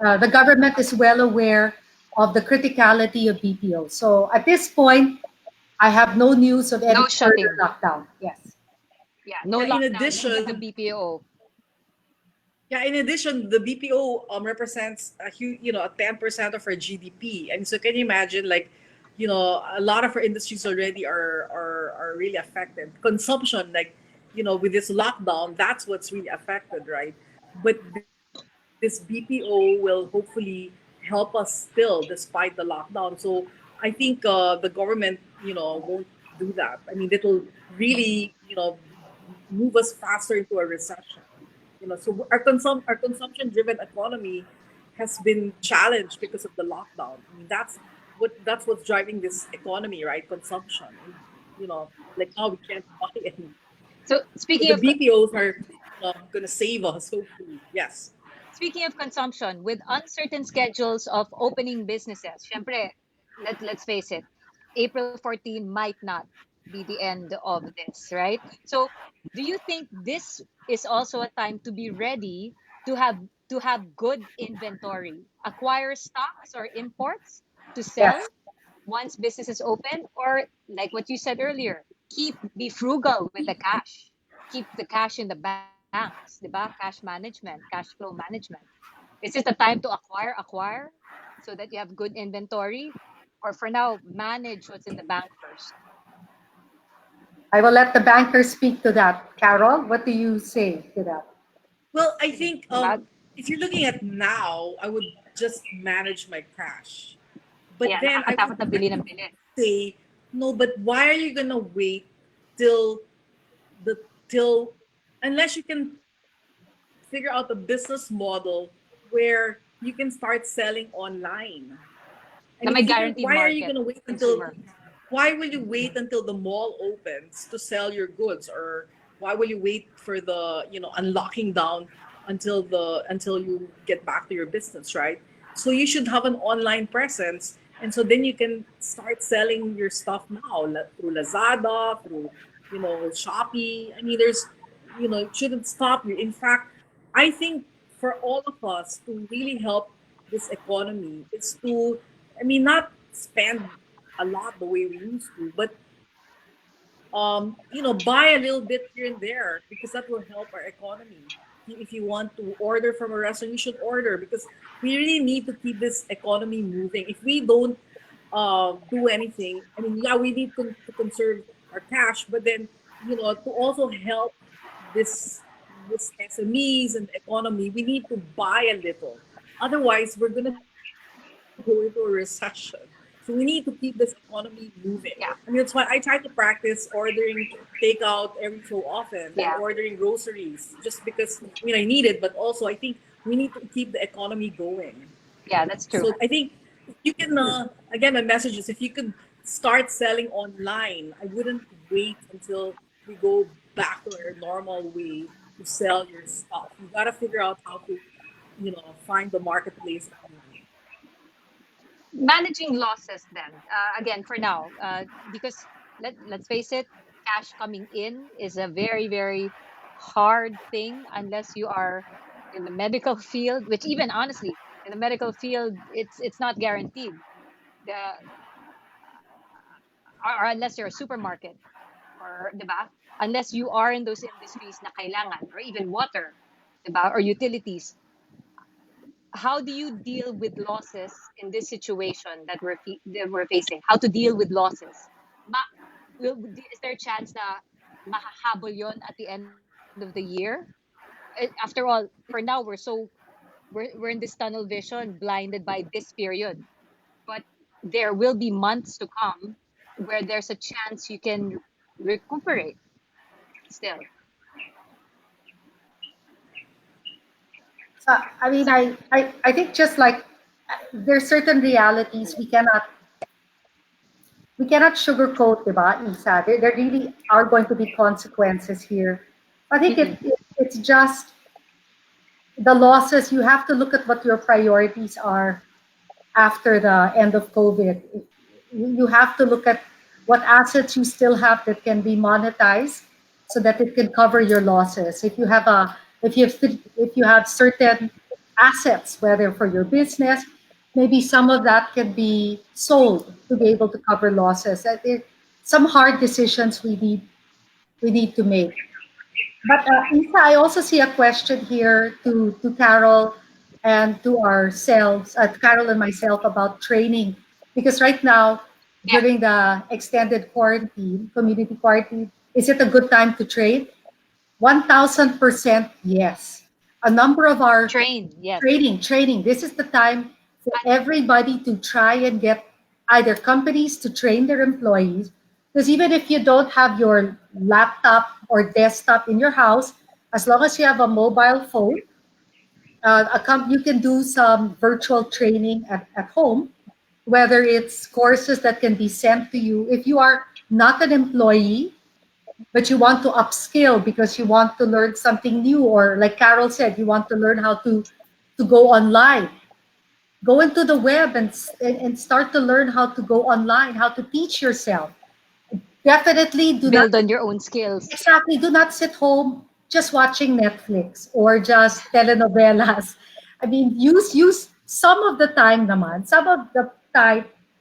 The government is well aware of the criticality of BPO. So at this point, I have no news of any No further shutting. lockdown. Yes. Yeah, no In lockdown addition, in the BPO. yeah, in addition, the BPO represents a huge, 10% of our GDP. And so can you imagine, like, a lot of our industries already are really affected. Consumption, like, with this lockdown, that's what's really affected, right? But this BPO will hopefully help us still despite the lockdown. So I think the government, won't do that. I mean, it'll really, move us faster into a recession. So our consumption driven economy has been challenged because of the lockdown. I mean, that's what's driving this economy, right? Consumption. Like now we can't buy any. So So speaking the of BPOs are going to save us, hopefully. Yes. speaking of consumption, with uncertain schedules of opening businesses, syempre, let's face it, April 14 might not be the end of this, right? So, do you think this is also a time to be ready to have good inventory, acquire stocks or imports to sell Yes. once business is open, or like what you said earlier, be frugal with the cash, keep the cash in the banks, diba? Cash management, cash flow management. Is it a time to acquire so that you have good inventory, or for now manage what's in the bank first? I will let the banker speak to that. Carol, what do you say to that? Well, I think Diba? if you're looking at now, I would just manage my cash. But Yeah, then nakakatakot na I bili ng would bili. say, no, but why are you gonna wait till till unless you can figure out a business model where you can start selling online? Na And may if you can, guaranteed why are you market going to wait until? consumer. Why will you wait until the mall opens to sell your goods, or why will you wait for the unlocking down until you get back to your business, right? So you should have an online presence, and so then you can start selling your stuff now through Lazada, through Shopee. I mean, it shouldn't stop you. In fact, I think for all of us to really help this economy is to, I mean, not spend a lot the way we used to, but buy a little bit here and there because that will help our economy. If you want to order from a restaurant, you should order because we really need to keep this economy moving. If we don't do anything, I mean, yeah, we need to conserve our cash, but then to also help this SMEs and the economy, we need to buy a little. Otherwise, we're gonna go into a recession. So we need to keep this economy moving. Yeah. I mean, that's why I try to practice ordering takeout every so often and Yeah. ordering groceries just because I need it, but also I think we need to keep the economy going. Yeah, that's true. So I think if you can, again, my message is if you could start selling online, I wouldn't wait until we go back to our normal way to sell your stuff. You got to figure out how to, find the marketplace online. Managing losses then, again, for now, because let's face it, cash coming in is a very, very hard thing unless you are in the medical field, which even honestly, in the medical field, it's not guaranteed. The, or unless you're a supermarket, or, diba? Unless you are in those industries na kailangan, or even water, diba? Or utilities. How do you deal with losses in this situation that we're facing? How to deal with losses? Is there a chance na makahabol yon at the end of the year? After all, for now we're in this tunnel vision, blinded by this period. But there will be months to come where there's a chance you can recuperate still. So, I mean, I think just like there's certain realities we cannot sugarcoat, diba, Isa? There really are going to be consequences here. I think it's just the losses. You have to look at what your priorities are after the end of COVID. You have to look at what assets you still have that can be monetized so that it can cover your losses. If you have certain assets, whether for your business, maybe some of that can be sold to be able to cover losses. Some hard decisions we need to make. But Issa, I also see a question here to Carol and to ourselves, Carol and myself, about training. Because right now, during the extended quarantine, community quarantine, is it a good time to train? 1000% yes. A number of our Yes. training. This is the time for everybody to try and get either companies to train their employees, because even if you don't have your laptop or desktop in your house, as long as you have a mobile phone, you can do some virtual training at home, whether it's courses that can be sent to you. If you are not an employee, but you want to upskill because you want to learn something new, or like Carol said, you want to learn how to go online, go into the web and start to learn how to go online, how to teach yourself. Definitely build on your own skills. Exactly. Do not sit home just watching Netflix or just telenovelas. I mean, use some of the time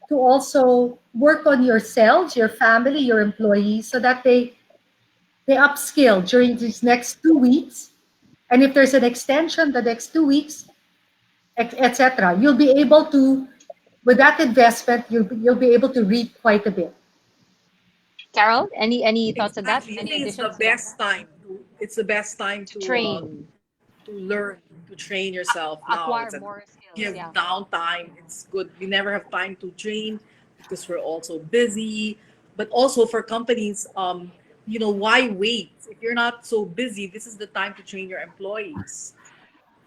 to also work on yourselves, your family, your employees, so that they upskill during these next 2 weeks. And if there's an extension, the next 2 weeks, etc. You'll be able to, with that investment, you'll be able to reap quite a bit. Carol, any thoughts on that? Exactly. I Any think it's additions? the best time. It's the best time to train, to learn, to train yourself now. acquire It's more skills. give Yeah. downtime. It's good. We never have time to train because we're also busy. But also for companies, why wait? If you're not so busy, this is the time to train your employees.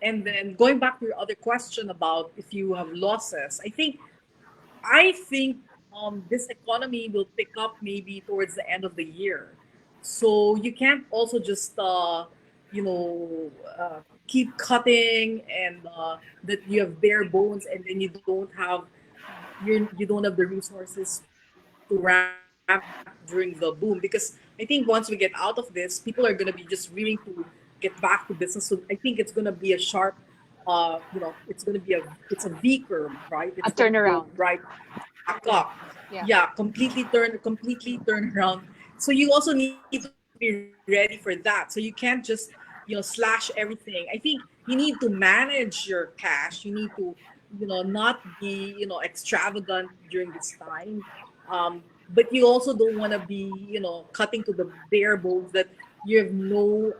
And then going back to your other question about if you have losses, I think I think this economy will pick up maybe towards the end of the year. So you can't also just you know keep cutting and that you have bare bones and then you don't have the resources to ramp during the boom, because I think once we get out of this, people are going to be just rearing to get back to business. So I think it's going to be a sharp it's going to be it's a V curve, right? A It's going to go turnaround. right back up. Yeah. Yeah, completely turn around. So you also need to be ready for that. So you can't just slash everything. I think you need to manage your cash. You need to not be extravagant during this time. But you also don't want to be cutting to the bare bones that you have no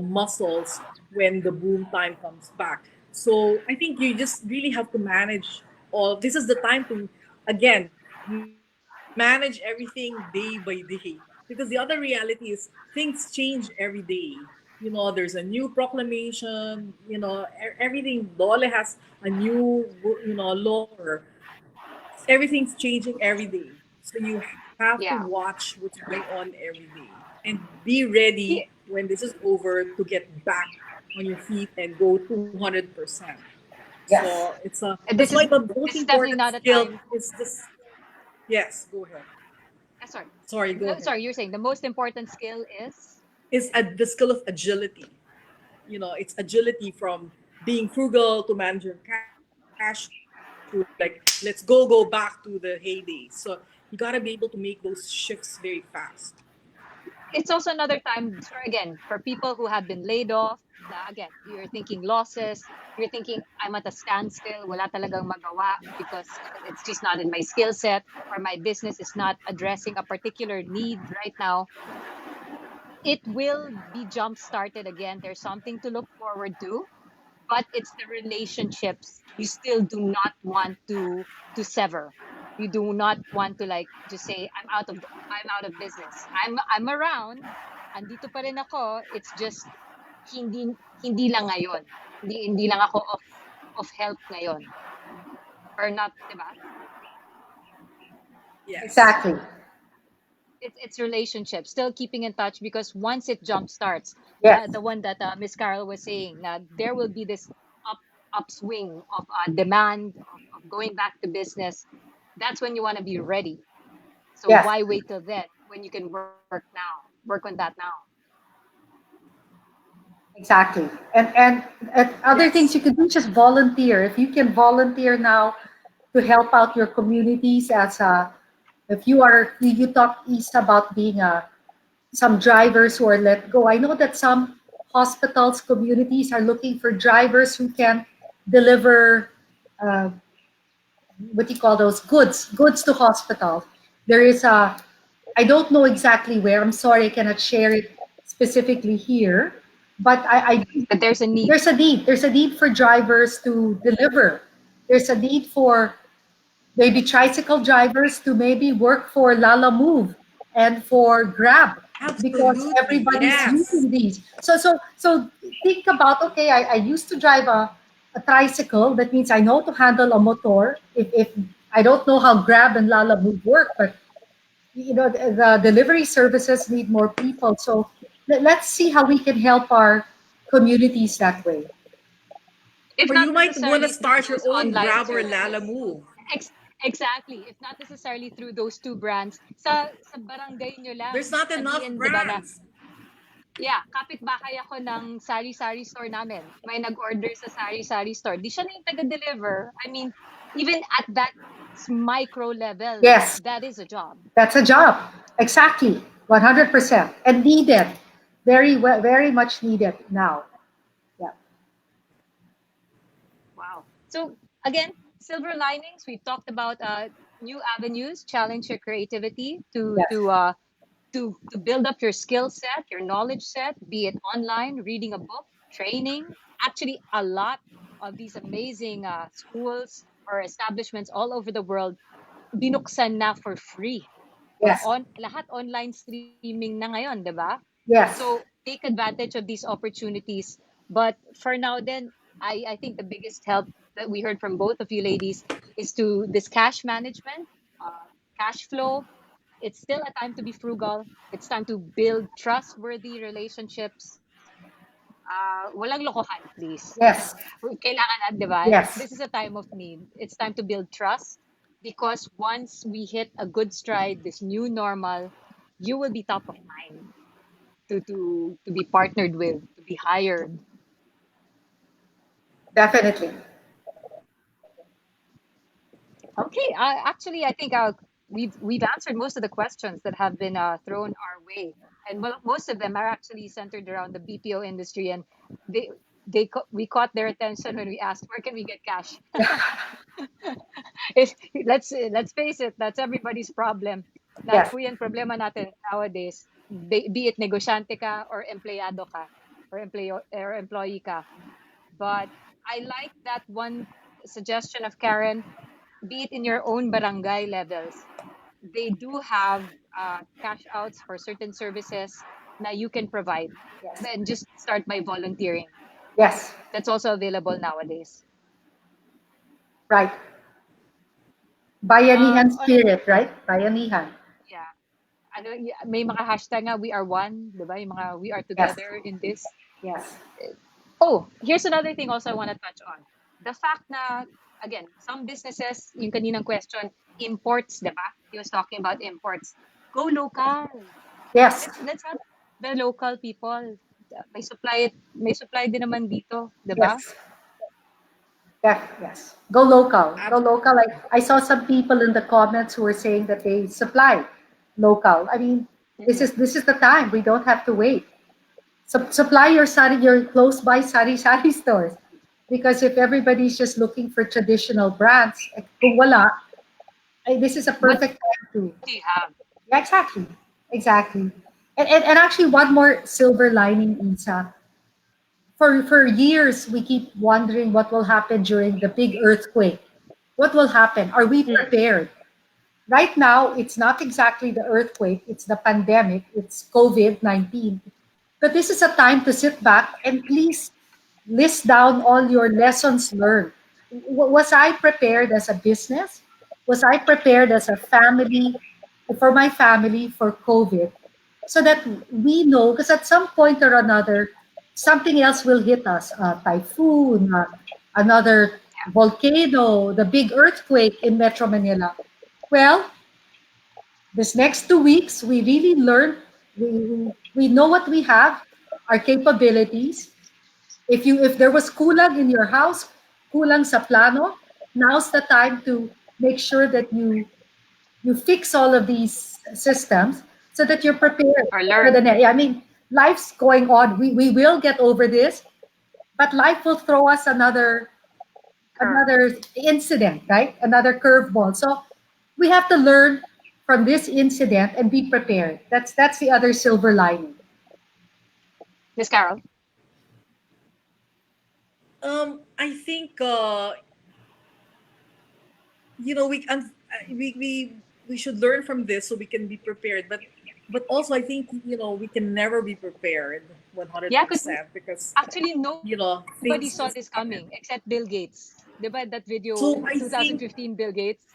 muscles when the boom time comes back. So I think you just really have to manage all. This is the time to again manage everything day by day, because the other reality is things change every day. There's a new proclamation. Everything. Dole has a new law. Or everything's changing every day. So you have to Yeah. watch what's going on every day and be ready when this is over to get back on your feet and go 200%. So And that's why the most this is definitely important not a skill time. is this. Yes, go ahead. Sorry. Sorry, go No, ahead. sorry, you're saying the most important skill is The skill of agility. It's agility from being frugal to manage your cash to let's go back to the heyday. So you got to be able to make those shifts very fast. it's also another time for people who have been laid off. Again, you're thinking losses. You're thinking I'm at a standstill. Wala talagang magawa because it's just not in my skill set, or my business is not addressing a particular need right now. It will be jump started again. There's something to look forward to, but it's the relationships you still do not want to sever. You do not want to like just say I'm out of business. I'm around. Andito pa rin ako. It's just hindi hindi lang ngayon. Hindi lang ako of help ngayon. Or not, 'di ba? Yes. Exactly. It's relationships, still keeping in touch, because once it jump starts, Yes. the one that Miss Carol was saying, there will be this upswing of demand of going back to business. That's when you want to be ready. So Yes. why wait till then when you can work now? Work on that now. Exactly. And other things you can do, just volunteer. If you can volunteer now to help out your communities if you talk East about being some drivers who are let go. I know that some hospitals, communities are looking for drivers who can deliver uh, what do you call those goods to hospitals. There is I don't know exactly where. I'm sorry, I cannot share it specifically here. But But there's a need. there's a need. There's a need for drivers to deliver. There's a need for maybe tricycle drivers to maybe work for Lala Move and for Grab, because Absolutely. everybody's Yes. using these. So think about, okay, I used to drive a tricycle. That means I know to handle a motor. If I don't know how Grab and Lala Move work, but the delivery services need more people. So let's see how we can help our communities that way. If Or not you might want to necessarily through start your those own online Grab or Lala services. Move. Exactly. If not necessarily through those two brands, sa barangay nyo lang, There's not enough sabihin, di ba, na, brands. yeah, kapitbahay ako ng sari-sari store namin. May nag-order sa sari-sari store. Di siya na yung taga-deliver. I mean, even at that micro level, Yes, that is a job. that's a job. Exactly. 100%. And needed. Very much needed now. Yeah. Wow. So again, silver linings. We've talked about new avenues, challenge your creativity Yes. to build up your skill set, your knowledge set, be it online, reading a book, training. Actually, a lot of these amazing schools or establishments all over the world binuksan na for free. Yes. Lahat online streaming na ngayon, 'di ba? Yes. So take advantage of these opportunities. But for now then, I think the biggest help that we heard from both of you ladies is to this cash management, cash flow. It's still a time to be frugal. It's time to build trustworthy relationships. Walang lokohan, please. Yes. Kailangan, di ba? Yes. This is a time of need. It's time to build trust because once we hit a good stride, this new normal, you will be top of mind to be partnered with, to be hired. Definitely. Okay, actually, I think we've answered most of the questions that have been thrown our way, and most of them are actually centered around the BPO industry, and we caught their attention when we asked where can we get cash. If, let's face it, that's everybody's problem. Lahat Yes. po yan problema natin nowadays. Be it negosyante ka or empleyado ka or employee ka. But I like that one suggestion of Karen, be it in your own barangay levels. They do have cash outs for certain services that you can provide. Yes. Then just start by volunteering. Yes. That's also available nowadays. Right. Bayanihan On spirit, right? Bayanihan. Yeah. May mga hashtag nga, we are one, di ba? Yung mga we are Yes. together in this. Yes. Oh, here's another thing also I want to touch on. The fact na, again, some businesses, yung kaninang question, imports, di ba? He was talking about imports. Go local. Yes. Let's help the local people. May supply din naman dito, di ba? Yes. Yeah, yes. Go local. Go local. I saw some people in the comments who were saying that they supply local. I mean, this is the time. We don't have to wait. Supply your close by sari stores. Because if everybody's just looking for traditional brands, kung wala, this is a perfect time to. What do you have? Yeah, exactly. Exactly. And actually one more silver lining, Issa. For years, we keep wondering what will happen during the big earthquake. What will happen? Are we prepared? Right now, it's not exactly the earthquake, it's the pandemic, it's COVID-19. But this is a time to sit back and please list down all your lessons learned. Was I prepared as a business? Was I prepared as a family, for my family, for COVID? So that we know, because at some point or another, something else will hit us, a typhoon, another volcano, the big earthquake in Metro Manila. Well, this next 2 weeks, we really learn, we know what we have, our capabilities. If there was kulang in your house, kulang sa plano, now's the time to make sure that you fix all of these systems so that you're prepared for the next. I mean, life's going on. We will get over this, but life will throw us another incident, right? Another curveball. So we have to learn from this incident and be prepared. That's the other silver lining. Miss Carol. I think we should learn from this so we can be prepared. But also I think we can never be prepared 100%, because actually nobody things saw this coming except Bill Gates. Diba that video, So I 2015 Bill Gates?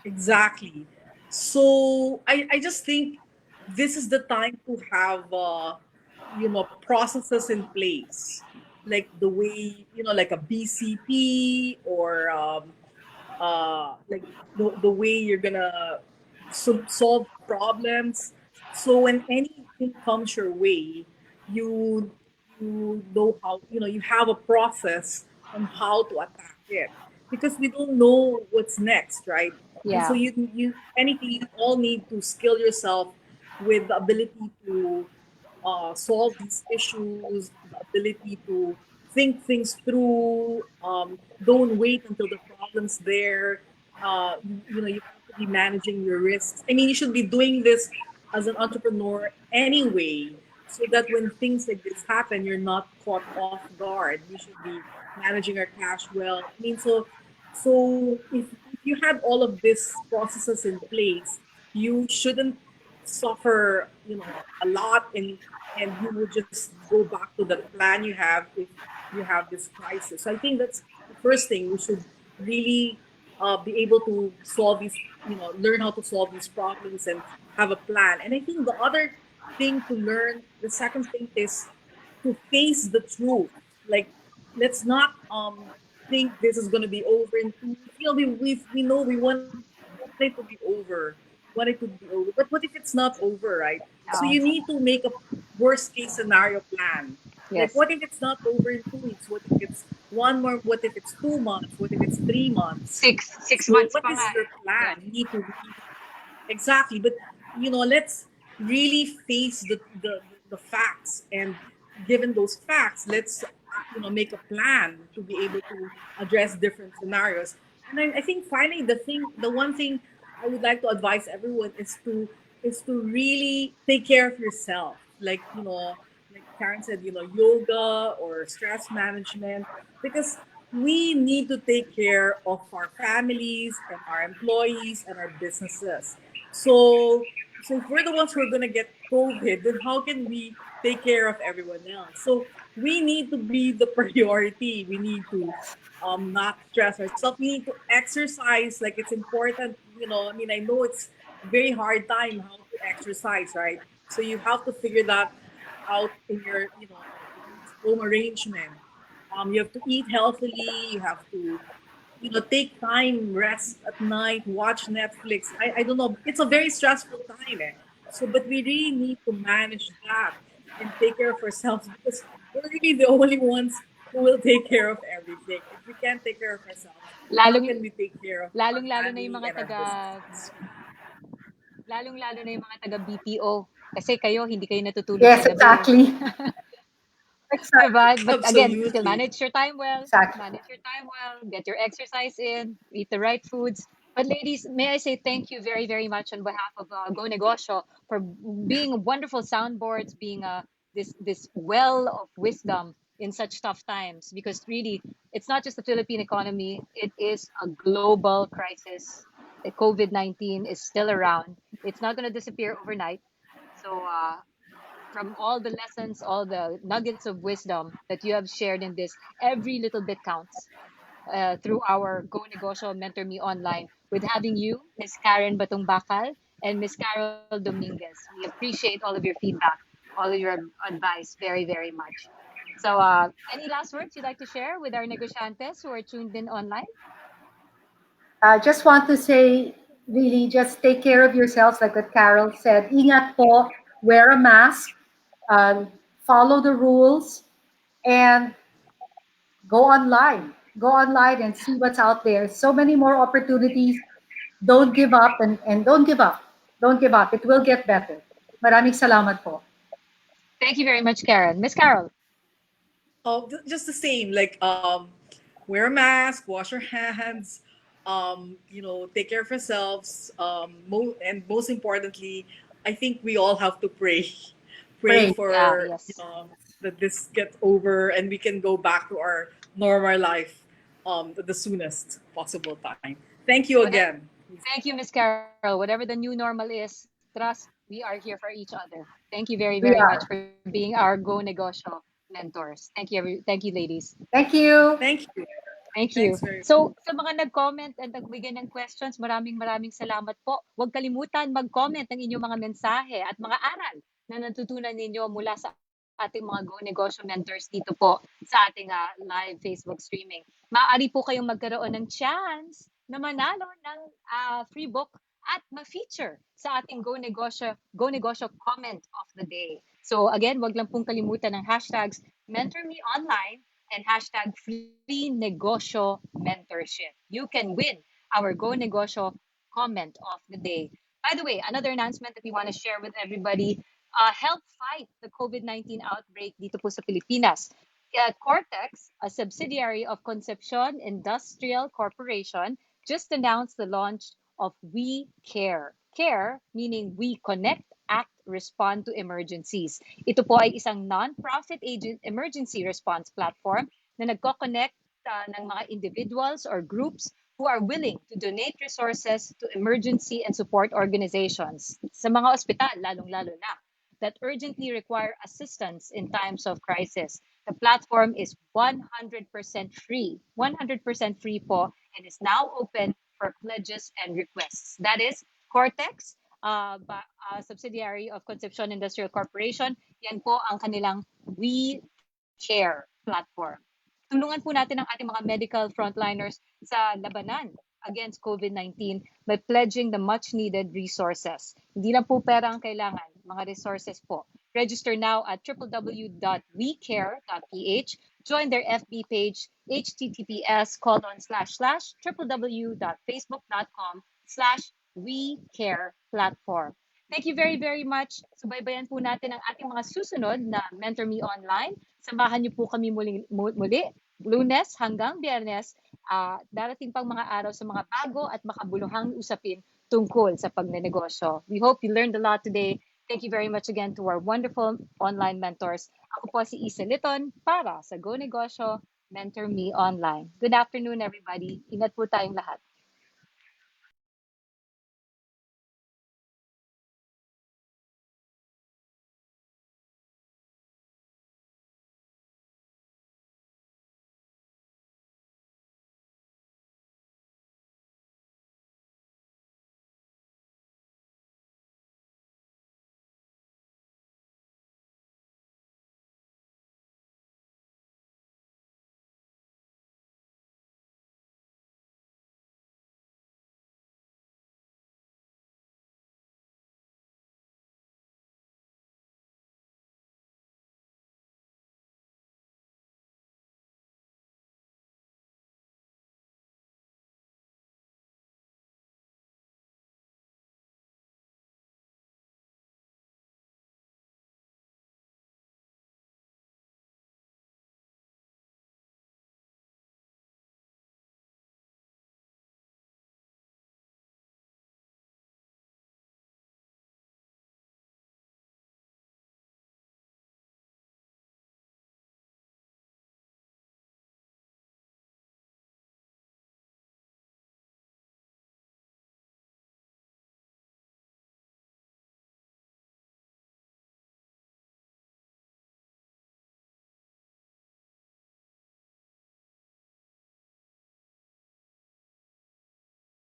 Exactly. So I just think this is the time to have processes in place, like the way like a BCP, or like the way you're gonna solve problems. So when anything comes your way, you know how you have a process on how to attack it, because we don't know what's next, right? And so Yeah. you anything, you all need to skill yourself with the ability to solve these issues, the ability to think things through. Don't wait until the problem's there. You have to be managing your risks. I mean, you should be doing this as an entrepreneur anyway, so that when things like this happen, you're not caught off guard. We should be managing our cash well. I mean, so if you have all of these processes in place, you shouldn't suffer, a lot, and you would just go back to the plan you have if you have this crisis. So I think that's the first thing we should really be able to solve these, learn how to solve these problems and have a plan. And I think the other thing to learn, the second thing is to face the truth. Like, let's not think this is going to be over in 2 weeks. We know we want it to be over. Want it to be over. But what if it's not over, right? So Oh. you need to make a worst case scenario plan. Like, Yes. what if it's not over in 2 weeks? What if it's one more? What if it's 2 months? What if it's 3 months? Six So months what pa is nga your eh. Yeah. plan? You need to really exactly, but let's really face the facts, and given those facts, let's make a plan to be able to address different scenarios. And I think finally, the one thing I would like to advise everyone is to really take care of yourself. Like like Karen said, yoga or stress management, because we need to take care of our families and our employees and our businesses. So if we're the ones who are gonna get COVID, then how can we take care of everyone else? So we need to be the priority. We need to not stress ourselves. We need to exercise. Like, it's important. I mean, I know it's a very hard time how to exercise, right? So you have to figure that out in your home arrangement. You have to eat healthily. You have to take time, rest at night, watch Netflix. I don't know. It's a very stressful time. So, but we really need to manage that and take care of ourselves, because we're really the only ones who will take care of everything. If we can't take care of ourselves, how Lalong can we take care of our lalong-lalo na yung family mga and our taga business? lalong-lalo na yung mga taga BPO kasi kayo hindi kayo natutulog sa Yes, gabi. exactly. Exactly. Diba? But again, still Absolutely. manage your time well. Exactly. Manage your time well. Get your exercise in. Eat the right foods. But ladies, may I say thank you very, very much on behalf of Go Negosyo for being wonderful soundboards, being this well of wisdom in such tough times. Because really, it's not just the Philippine economy; it is a global crisis. The COVID-19 is still around. It's not going to disappear overnight. So from all the lessons, all the nuggets of wisdom that you have shared in this, every little bit counts through our Go Negosyo Mentor Me online with having you, Miss Karen Batungbacal, and Miss Carol Dominguez. We appreciate all of your feedback, all of your advice very, very much. So, any last words you'd like to share with our negosyantes who are tuned in online? I just want to say, really, just take care of yourselves, like what Carol said. Ingat po, wear a mask, um, follow the rules, and go online. Go online and see what's out there. So many more opportunities. Don't give up, and don't give up. Don't give up. It will get better. Maraming salamat po. Thank you very much, Karen. Miss Carol. Oh, just the same. Like, wear a mask, wash your hands, take care of yourselves. And most importantly, I think we all have to pray, pray Pray. Yeah, for yes. that this gets over and we can go back to our normal life, at the soonest possible time. Thank you Whatever, again. thank you, Miss Carol. Whatever the new normal is, trust we are here for each other. Thank you very, We very much are. for being our Go Negosyo mentors. Thank you, ladies. Thank you. Thank you. Thank you. Thanks very So, sa mga nag-comment at nagbigay ng questions, maraming salamat po. Huwag kalimutan mag-comment ng inyong mga mensahe at mga aral na natutunan ninyo mula sa ating mga Go Negosyo mentors dito po sa ating live Facebook streaming. Maaari po kayong magkaroon ng chance na manalo ng free book at ma-feature sa ating Go Negosyo comment of the day. So again, wag lang pong kalimutan ng hashtags MentorMeOnline and hashtag free negosyo mentorship. You can win our Go Negosyo comment of the day. By the way, another announcement that we want to share with everybody, help fight the COVID-19 outbreak dito po sa Pilipinas. Cortex, a subsidiary of Concepcion Industrial Corporation, just announced the launch of We Care. Care meaning we connect, act, respond to emergencies. Ito po ay isang non-profit emergency response platform na nagko-connect ng mga individuals or groups who are willing to donate resources to emergency and support organizations sa mga ospital, lalong-lalo na, that urgently require assistance in times of crisis. The platform is 100% free. 100% free po, and is now open for pledges and requests. That is Cortex, subsidiary of Concepcion Industrial Corporation. Yan po ang kanilang We Care platform. Tulungan po natin ang ating mga medical frontliners sa labanan against COVID-19 by pledging the much-needed resources. Hindi lang po pera ang kailangan, mga resources po. Register now at www.wecare.ph. Join their FB page, https://www.facebook.com/WeCare platform. Thank you very, very much. Subaybayan po natin ang ating mga susunod na Mentor Me Online. Samahan niyo po kami muli, Lunes hanggang Biyernes. Darating pang mga araw sa mga bago at makabuluhang usapin tungkol sa pagnenegosyo. We hope you learned a lot today. Thank you very much again to our wonderful online mentors. Ako po si Issa Litton para sa Go Negosyo Mentor Me Online. Good afternoon, everybody. Ingat po tayong lahat.